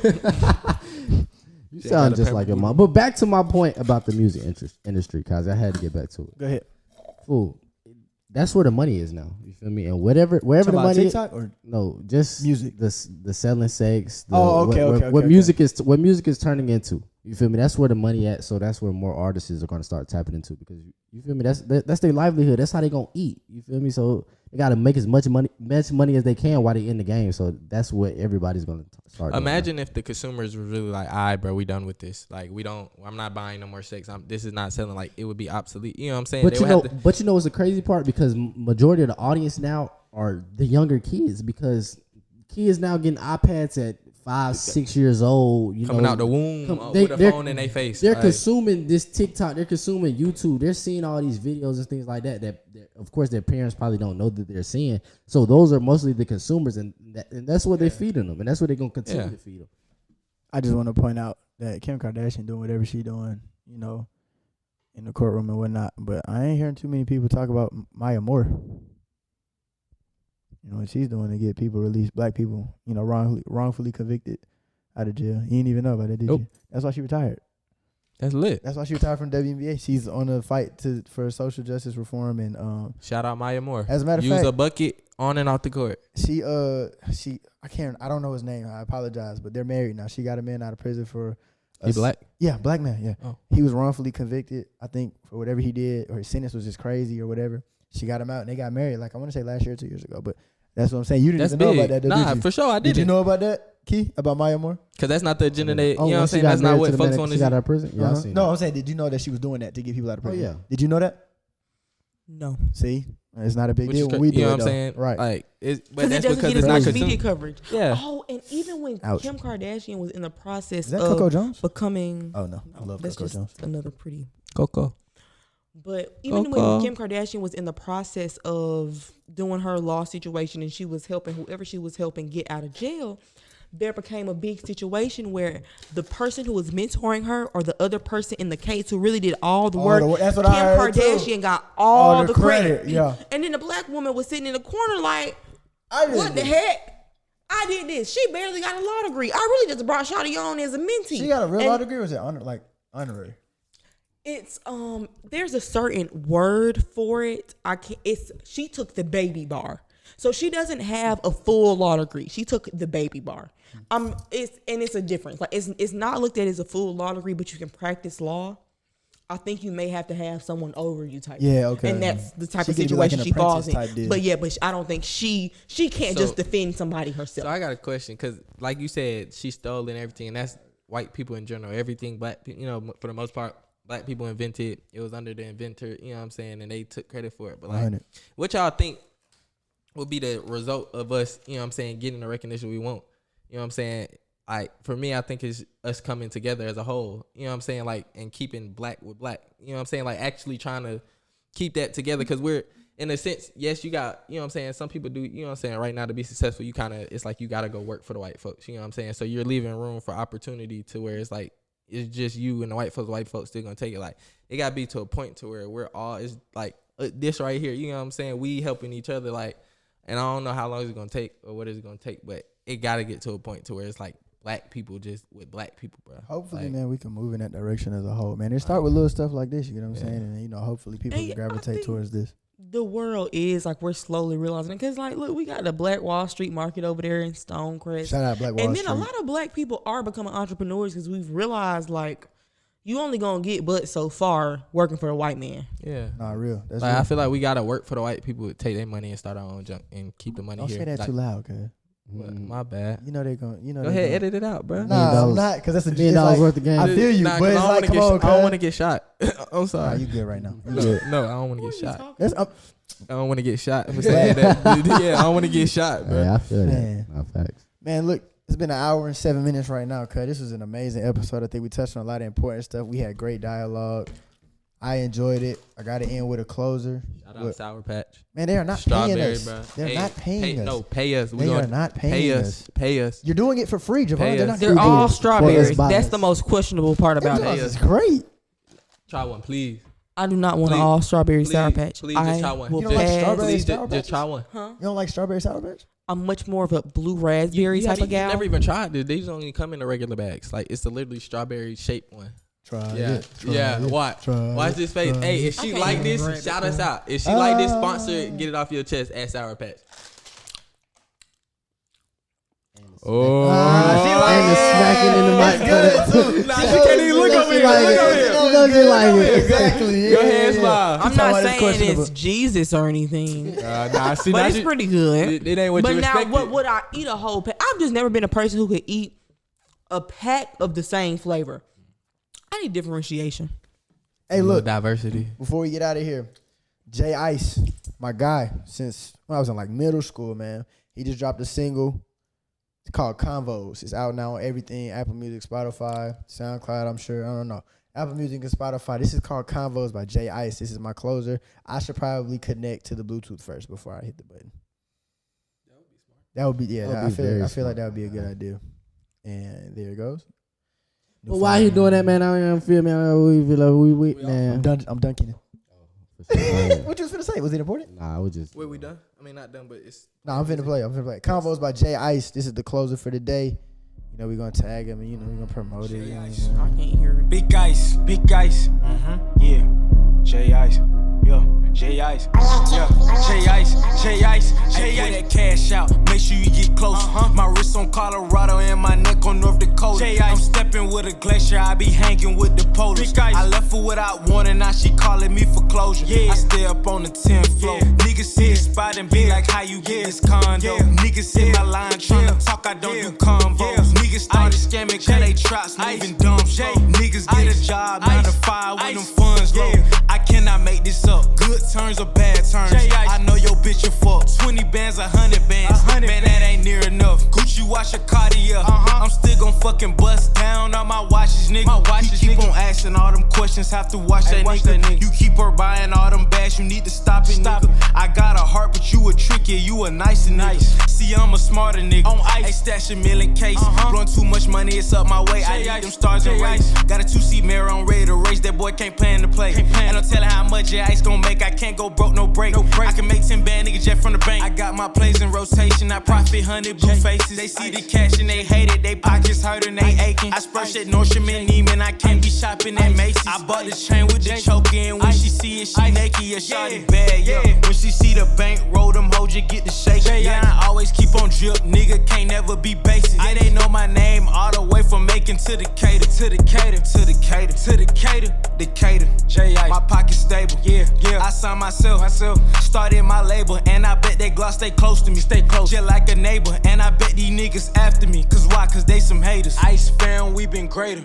You sound just like your mom. But back to my point about the music industry, cause I had to get back to it. Go ahead. Fool, that's where the money is now. You feel me? And wherever the Talking about money TikTok or no, just music? the selling sex. The, Oh, okay, what, okay, what okay, music is what music is turning into. You feel me? That's where the money at. So that's where more artists are gonna start tapping into because you feel me. That's their livelihood. That's how they gonna eat. You feel me? So they gotta make as much money as they can while they in the game. So that's what everybody's gonna start. doing Imagine if the consumers were really like, all right, bro, we done with this. Like, I'm not buying no more sex. This is not selling. Like, it would be obsolete. You know what I'm saying? But They you would know, have to- but you know, what's the crazy part because majority of the audience now are the younger kids because kids now getting iPads at 5-6 years old. You coming know, out the womb with a they're- phone in their face. They're Like, consuming this TikTok. They're consuming YouTube. They're seeing all these videos and things like that. That of course their parents probably don't know that they're seeing. So those are mostly the consumers, and that's what they're feeding them, and that's what they're gonna continue Yeah. to feed them. I just want to point out that Kim Kardashian doing whatever she doing, you know, in the courtroom and whatnot. But I ain't hearing too many people talk about Maya Moore. You know what she's doing to get people released, black people, you know, wrongfully convicted out of jail. You didn't even know about it, did you? That's why she retired. That's lit. That's why she retired from WNBA. She's on a fight for social justice reform and Shout out Maya Moore. As a matter of use fact, a bucket on and off the court. she I don't know his name. I apologize, but they're married now. She got a man out of prison for He black? Yeah, black man. Yeah, Oh. He was wrongfully convicted. I think for whatever he did, or his sentence was just crazy or whatever. She got him out and they got married. Like I want to say last year or 2 years ago, but that's what I'm saying. You didn't That's even know big. about that, though, Nah, did you? for sure I didn't. Did you know about that, Key? About Maya Moore? Because that's not the agenda. That, you know what I'm once she saying? got That's not married what to the folks man want that to she got see. out of prison. Yeah, I seen No, that. I'm saying, did you know that she was doing that to get people out of prison? yeah. Did you know that? No. See, it's not a big Which deal is when we do you know it, what I'm though. saying? Right. Like, but Because it that's doesn't because get it's as not much consumed. media coverage. Yeah. Oh, and even when Ouch. Kim Kardashian was in the process Is that of Coco Jones? becoming, Oh no, I love that's Coco just Jones. another pretty. Coco. But even Coco. when Kim Kardashian was in the process of doing her law situation and she was helping whoever she was helping get out of jail, there became a big situation where the person who was mentoring her or the other person in the case who really did all the work, That's what Kim I heard Kardashian too. got all the credit. Yeah. And then the black woman was sitting in the corner like, I did what the this. heck? I did this. She barely got a law degree. I really just brought Shawty on as a mentee. She got a real And law degree, or was it honorary? It's there's a certain word for it. She took the baby bar. So she doesn't have a full law degree. She took the baby bar. It's a difference. Like it's not looked at as a full law degree, but you can practice law. I think you may have to have someone over you type. Yeah, okay. And that's the type She of could be like situation an she falls apprentice in. type deal. But yeah, I don't think she can't So- just defend somebody So herself. I got a question because, like you said, she stole and everything, and that's white people in general. Everything black, you know, for the most part, black people invented. It was under the inventor, you know what I'm saying, and they took credit for it. But like, 100. what y'all think would be the result of us, you know what I'm saying, getting the recognition we want? You know what I'm saying? Like, for me, I think it's us coming together as a whole, you know what I'm saying, like, and keeping black with black, you know what I'm saying, like, actually trying to keep that together, because we're, in a sense, yes, you got, you know what I'm saying, some people do, you know what I'm saying, right now to be successful, you kind of, it's like you got to go work for the white folks, you know what I'm saying, so you're leaving room for opportunity to where it's like, it's just you and the white folks still gonna take it. Like, it gotta be to a point to where we're all, it's like this right here, you know what I'm saying, we helping each other, like, and I don't know how long it's gonna take or what it's gonna take, but it gotta get to a point to where it's like black people just with black people, bro. Hopefully, like, man, we can move in that direction as a whole, man. It start with little stuff like this, you know what I'm Yeah. saying, and you know, hopefully people And can I gravitate think- towards this. The world is like we're slowly realizing it because like look, we got the Black Wall Street market over there in Stonecrest. Shout out Black Wall And then Street. a lot of black people are becoming entrepreneurs because we've realized like you only gonna get but so far working for a white man. yeah. Nah, real. That's Like, real. I feel like we gotta work for the white people to take their money and start our own junk and keep the money Don't here. say that Like, too loud, cuz. what? My bad. You know they going. You know. Go they ahead, gonna- edit it out, bro. Nah, I'm $1 not, cause that's a $1 million it's like, worth of game. I feel you, Nah, 'cause but it's I don't like, wanna come get on, I don't want to cuz. get shot. I'm Nah, sorry. you good right now. You good. No, I don't want to get shot. That's I don't want to get shot for saying that. Yeah, I don't want to get shot, bro. Yeah, I feel Man. that. No facts. Man, look, it's been an hour and 7 minutes right now, cuz this was an amazing episode. I think we touched on a lot of important stuff. We had great dialogue. I enjoyed it. I got to end with a closer. Shout out What? Sour Patch. Man, they are not paying Strawberry, us. bro. They're not paying us. No, pay us. They are not paying us. Pay us. You're doing it for free, Javon. Pay They're us. not They're free. all us strawberries. buy That's us. the most questionable part about Them it. joints is great. Try one, please. I do not want Please. an all strawberry Please. Sour Patch. Please, just I try one. will You don't like pass. strawberry Please, Sour just try one. Huh? You don't like strawberry sour patch? I'm much more of a blue raspberry type of You gal. never even tried it. They just only come in the regular bags. Like, it's the literally strawberry shaped one. Try Yeah, it. Try yeah. it. Watch, Try watch it. this face. Try Hey, it. if she can't like even this, grab it, shout bro. us out. If she like this, sponsor, get it off your chest at Sour Patch. Oh, She like And the smacking in the mic. It's good, too. Nah, she can't even look over here. like Look it. over here. You know she like it. Exactly. Your hands live. I'm Talking not about it's saying questionable. it's Jesus or anything, Nah, see, but now it's she- pretty good. It ain't what But you now, expected. what would I eat a whole pack? I've just never been a person who could eat a pack of the same flavor. I need differentiation. Hey, look. diversity. Before we get out of here, JayIce, my guy, since when I was in like middle school, man. He just dropped a single. It's called Convos. It's out now on everything. Apple Music, Spotify, SoundCloud, I'm sure. I don't know. Apple Music and Spotify. This is called Convos by JayIce. This is my closer. I should probably connect to the Bluetooth first before I hit the button. That would be, yeah. That would I be feel very like smart. that would be a good idea. And there it goes. But why you doing that, man? I don't even feel me. We feel like we man. I'm dunking it. For What you was finna say? Was it important? Nah, I was just. Wait, we done? I mean, not done, but it's. Nah, I'm finna play. Convos by JayIce. This is the closer for the day. You know, we're gonna tag him and we're gonna promote it. I can't hear it. Big ice. Yeah. JayIce. Yo, JayIce. Yeah, JayIce. Pull that cash out. Make sure you get close. My wrist on Colorado and my neck on North Dakota. I'm stepping with a glacier. I be hanging with the polar. I left her without warning. Now she calling me for closure. I stay up on the 10th floor. Niggas see the spot and be like, how you get this condo? Niggas hit my line tryna talk. I don't do convos. Niggas started scamming cause they traps moving dumb slow. Niggas get a job 9 to 5 when them funds low. I cannot make this up. Good turns or bad turns. I know your bitch a fuck. 20 bands, 100 bands. Man, that ain't near enough. Gucci watch a Cartier. I'm still gon' fucking bust down on my watches, nigga. You keep on asking all them questions. Have to watch that nigga. You keep her buying all them bags. You need to stop it, nigga. I got a heart, but you a tricky. You a nice nigga. See, I'm a smarter nigga. On ice, stash a million case. Blowing too much money, it's up my way. I need them stars and race. Got a 2-seat mirror on ready to race. That boy can't plan to play. And I'm telling how much JayIce gon' make. I can't go broke, no break. I can make 10 band niggas jet from the bank. I got my plays in rotation. I profit 100 blue faces. They see the cash and they hate it. They pockets hurt and they aching. I splash at Nordstrom and Neiman. I can't be shopping at Macy's. I bought this chain with the choker. And when she see it, she naked. Yeah, shawty bad, yeah. When she see the bank roll, them hoes just get the shake. Yeah, I always keep on drip. Nigga can't never be basic. Yeah, they know my name all the way from Macon to Decatur. Decatur. JayIce. My pocket stable. Yeah. I signed myself. Started my label. And I bet that Glock stay close to me. Just like a neighbor. And I bet these niggas after me. Cause why? Cause they some haters. Ice fan, we been greater.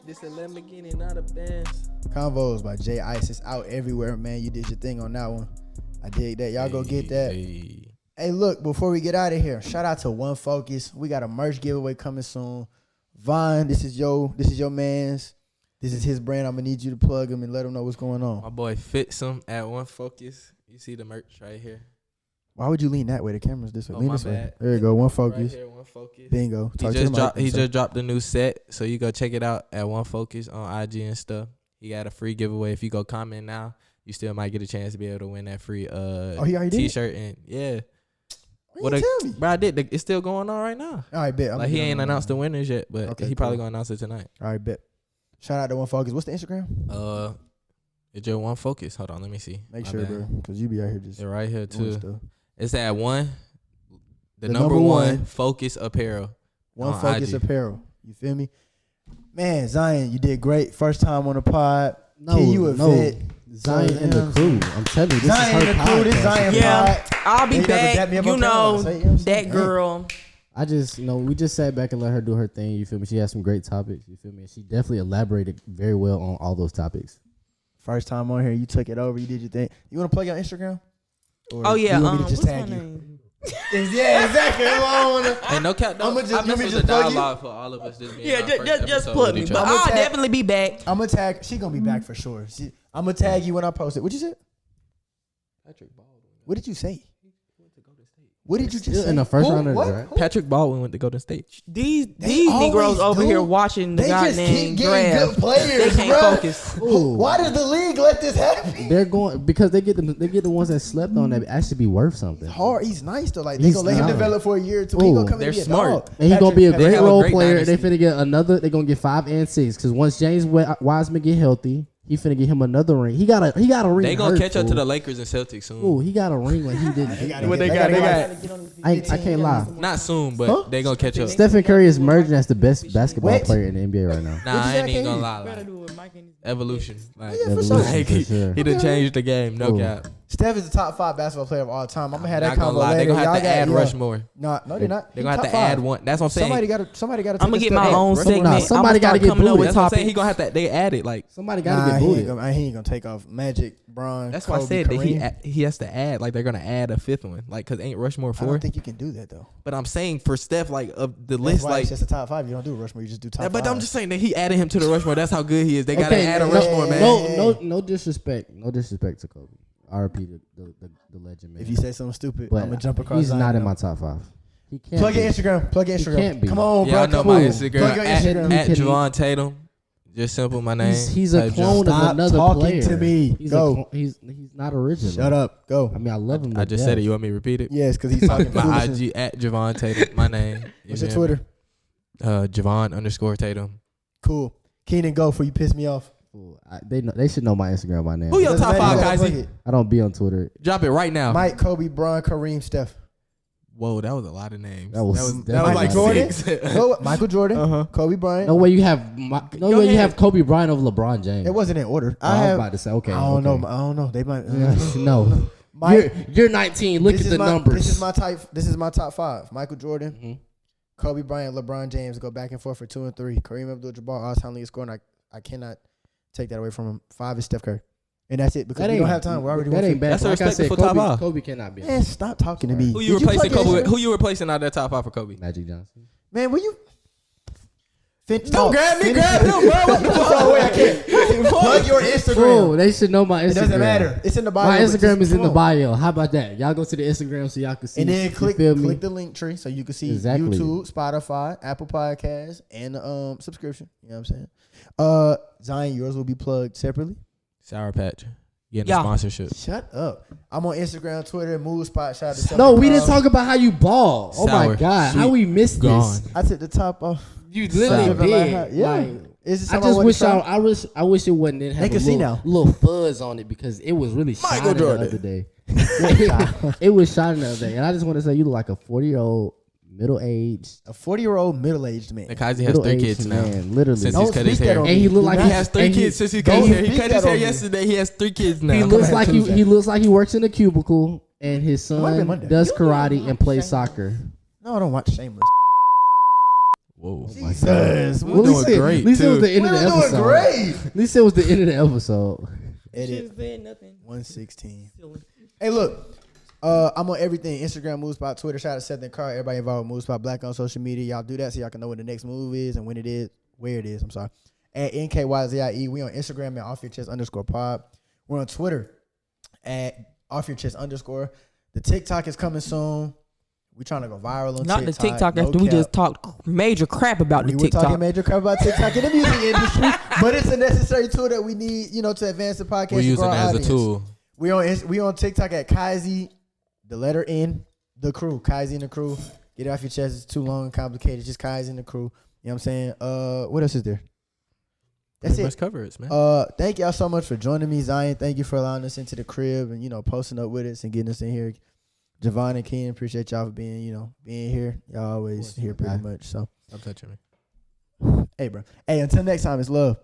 This a Lamborghini, not a Benz. Convos by JayIce. It's out everywhere, man. You did your thing on that one. I dig that. Y'all go get that. Hey, look, before we get out of here, shout out to One Focus. We got a merch giveaway coming soon. Vaughn, this is your man's. This is his brand. I'm gonna need you to plug him and let him know what's going on. My boy fits him at One Focus. You see the merch right here. Why would you lean that way? The camera's this way. Oh, lean my this way. bad. There you go. One Focus. Right here, One Focus. Bingo. He just dropped a new set, so you go check it out at One Focus on IG and stuff. He got a free giveaway. If you go comment now, you still might get a chance to be able to win that free he already T-shirt did? and yeah. Why you tell me? Bro, I did. It's still going on right now. All right, bet. Like he ain't announced the winners yet, but Okay, he probably cool. gonna announce it tonight. All right, bet. Shout out to One Focus. What's the Instagram? It's your One Focus. Hold on, let me see. Make My sure, bad. bro, because you be out here just They're right here doing too. stuff. It's at the number number one. one Focus Apparel. One on Focus IG. Apparel. You feel me? Man, Zion, you did great. First time on the pod. No, Kid, you a vet. Zion and the crew. I'm telling you, this Zion is and her the crew. This podcast. Zion Yeah, pod. I'll be They never dapped me back. up on camera. Say, you know what I'm saying? That girl. I just, we just sat back and let her do her thing. You feel me? She had some great topics. You feel me? She definitely elaborated very well on all those topics. First time on here, you took it over. You did your thing. You want to plug your Instagram? Or Oh yeah. You want me to just What's my tag you? name? Yeah, exactly. Hey, no cap. I'ma just- I you want miss me was to a just plug you? dialogue for all of us. This being Yeah, our first just episode plug with me. each But other. I'll tag- definitely be back. I'm gonna tag. She gonna be back for sure. I'm gonna tag you when I post it. What you said? Patrick Baldwin. What did you say? What did you just Still say? in the first Who? round of the What? draft? Who? Patrick Baldwin went to Golden State. These always Negroes over do. here watching the They just goddamn keep getting draft. good players, They can't bruh. focus. Ooh. Why does the league let this happen? They're going because they get the ones that slept on that actually be worth something. Hard. He's nice though. Like they He's gonna let him not. develop for a year or two. He Ooh. gonna come They're and be a smart. dog. And he's gonna be a Patrick- great have a role great player. dynasty. They finna get another. They gonna get 5 and 6 because once James Wiseman get healthy, he finna get him another ring. He got a ring. They gonna hurt, catch up to fool. the Lakers and Celtics soon. Ooh, he got a ring like he didn't. They gotta What get- they got? They gotta- got I can't lie. not soon, but Huh? they gonna catch up. Stephen Curry is merging as the best basketball What? player in the NBA right now. Nah, What'd you I say? ain't I even can't gonna hear lie. Like, evolution. Like, Yeah, for sure. like, For sure. he done changed the game. No Ooh. cap. Steph is the top 5 basketball player of all time. I'm gonna have that Not gonna combo lie. They later. gonna have Y'all to got- add yeah. Rushmore. No, they're not. They're gonna have Top to add 5. one. That's what I'm saying. Somebody got to. I'm gonna get my own segment. Nah, somebody I'ma gotta start get coming up booted. with That's what I'm saying. topics. He gonna have to. They added like. Somebody gotta Nah, get he ain't booted. gonna, he ain't gonna take off Magic, Bron. That's why I Kobe, said that Kareem. he has to add. Like they're gonna add a 5th one. Like because ain't Rushmore I 4. don't think you can do that though. But I'm saying for Steph, like of the That's list, why like. it's just a top 5. You don't do Rushmore. You just do top 5. But I'm just saying that he added him to the Rushmore. That's how good he is. They gotta Okay, add a no- Rushmore, man. No disrespect. No disrespect to Kobe. RP the legend, man. If you say something stupid, But I'm gonna jump across. he's Zion not in now. my top 5. He can't. Plug your be. Instagram. Plug your He Instagram. can't be. Come on, Yeah, bro. I know Come my on. Instagram Plug your Instagram. at Can Javon Tatum. Just simple, my name. He's a Type clone Javon. of Stop another talking player. to me. He's Go. He's not original. Shut up. Go. I mean, I love him. I just said it. You want me to repeat it? Yes, because he's talking My foolishness. IG at Javon Tatum. My name. What's your Twitter? Javon _Tatum. Cool. Keenan, go before you piss me off. They should know my Instagram by now. Who your Doesn't top matter. five, You gotta Kyzie? plug it. I don't be on Twitter. Drop it right now. Mike, Kobe, Bron, Kareem, Steph. Whoa, that was a lot of names. That was like Jordan. six. Go, Michael Jordan, Uh-huh. Kobe Bryant. No way you have you ahead. have Kobe Bryant over LeBron James. It wasn't in order. I was about to say okay. I don't okay. know. I don't know. They might. No. Mike, You're 19. Look this at is the my, numbers. This is my top five. Michael Jordan, Mhm. Kobe Bryant, LeBron James go back and forth for 2 and 3. Kareem Abdul-Jabbar, all-time leading scorer. I cannot take that away from him. 5 is Steph Curry, and that's it because we don't have time. We're already that ain't bad. That's a Like I said, respectful top five. Kobe cannot be. Man, stop talking to me. Who you Did replacing plug Kobe your with? Instagram? Who you replacing out of that top five for Kobe? Magic Johnson. Man, will you? Don't grab me, grab him, bro. What you too far away? I can't. Plug your Oh, Instagram. they should know my Instagram. It doesn't matter. It's in the bio. My but Instagram just is in the come on. bio. How about that? Y'all go to the Instagram so y'all can see. And then you click feel me? the link tree so you can see Exactly. YouTube, Spotify, Apple Podcasts, and the subscription. You know what I'm saying? Zion, yours will be plugged separately. Sour Patch. Getting Yeah. a sponsorship. Shut up. I'm on Instagram, Twitter, Move Spot. Shout out to No, we Carl. didn't talk about how you ball. Oh my Sour, god, how sweet, we missed gone. this? I took the top off. You Sour. literally did. Yeah. Like, Is it I something just want wish to try? I wish it wasn't. Didn't have They a can see little, now. little fuzz on it because it was really shining Michael the Jordan. other day. It was shining the other day, and I just want to say you look like a 40-year-old middle-aged. A 40-year-old middle-aged man. And Kyzie has 3 middle-aged kids now. man, literally. Since Don't he's cut his speak that hair. on And he me. look Do like not- He has 3 and kids since he don't cut his hair. He speak cut his that hair on me. yesterday. He has 3 kids now. He Come looks here like Tuesday. he looks like he works in a cubicle, and his might be son Monday. does karate and plays soccer. No, I don't watch Shameless. Whoa. Jesus. We're doing great, At least it was too. the end of the We're doing episode. great. At least it was the end of the episode. Edit. Should've said nothing. 116. Silly. Hey, look. I'm on everything. Instagram, Move Spot, Twitter. Shout out to Seth and Carl. Everybody involved with Move Spot Black on social media. Y'all do that so y'all can know when the next move is and when it is, where it is. I'm sorry. At NKYZIE. We on Instagram at _pod. We're on Twitter at _. The TikTok is coming soon. We trying to go viral on Not the TikTok. TikTok No after we cap. just talked major crap about We the were TikTok. talking major crap about TikTok in the music industry, but it's a necessary tool that we need, to advance the podcast. We're and using grow it our as a audience. tool. We on TikTok at Kyzie, the letter N, the Krew. Kyzie and the Krew. Get it off your chest. It's too long and complicated. Just Kyzie and the Krew. You know what I'm saying? What else is there? That's Pretty it. much cover it, man. Thank y'all so much for joining me, Zion. Thank you for allowing us into the crib and posting up with us and getting us in here. Javon and Keenan, appreciate y'all for being here. Y'all always here pretty much. So, Stop touching me. hey, bro. Hey, until next time, it's love.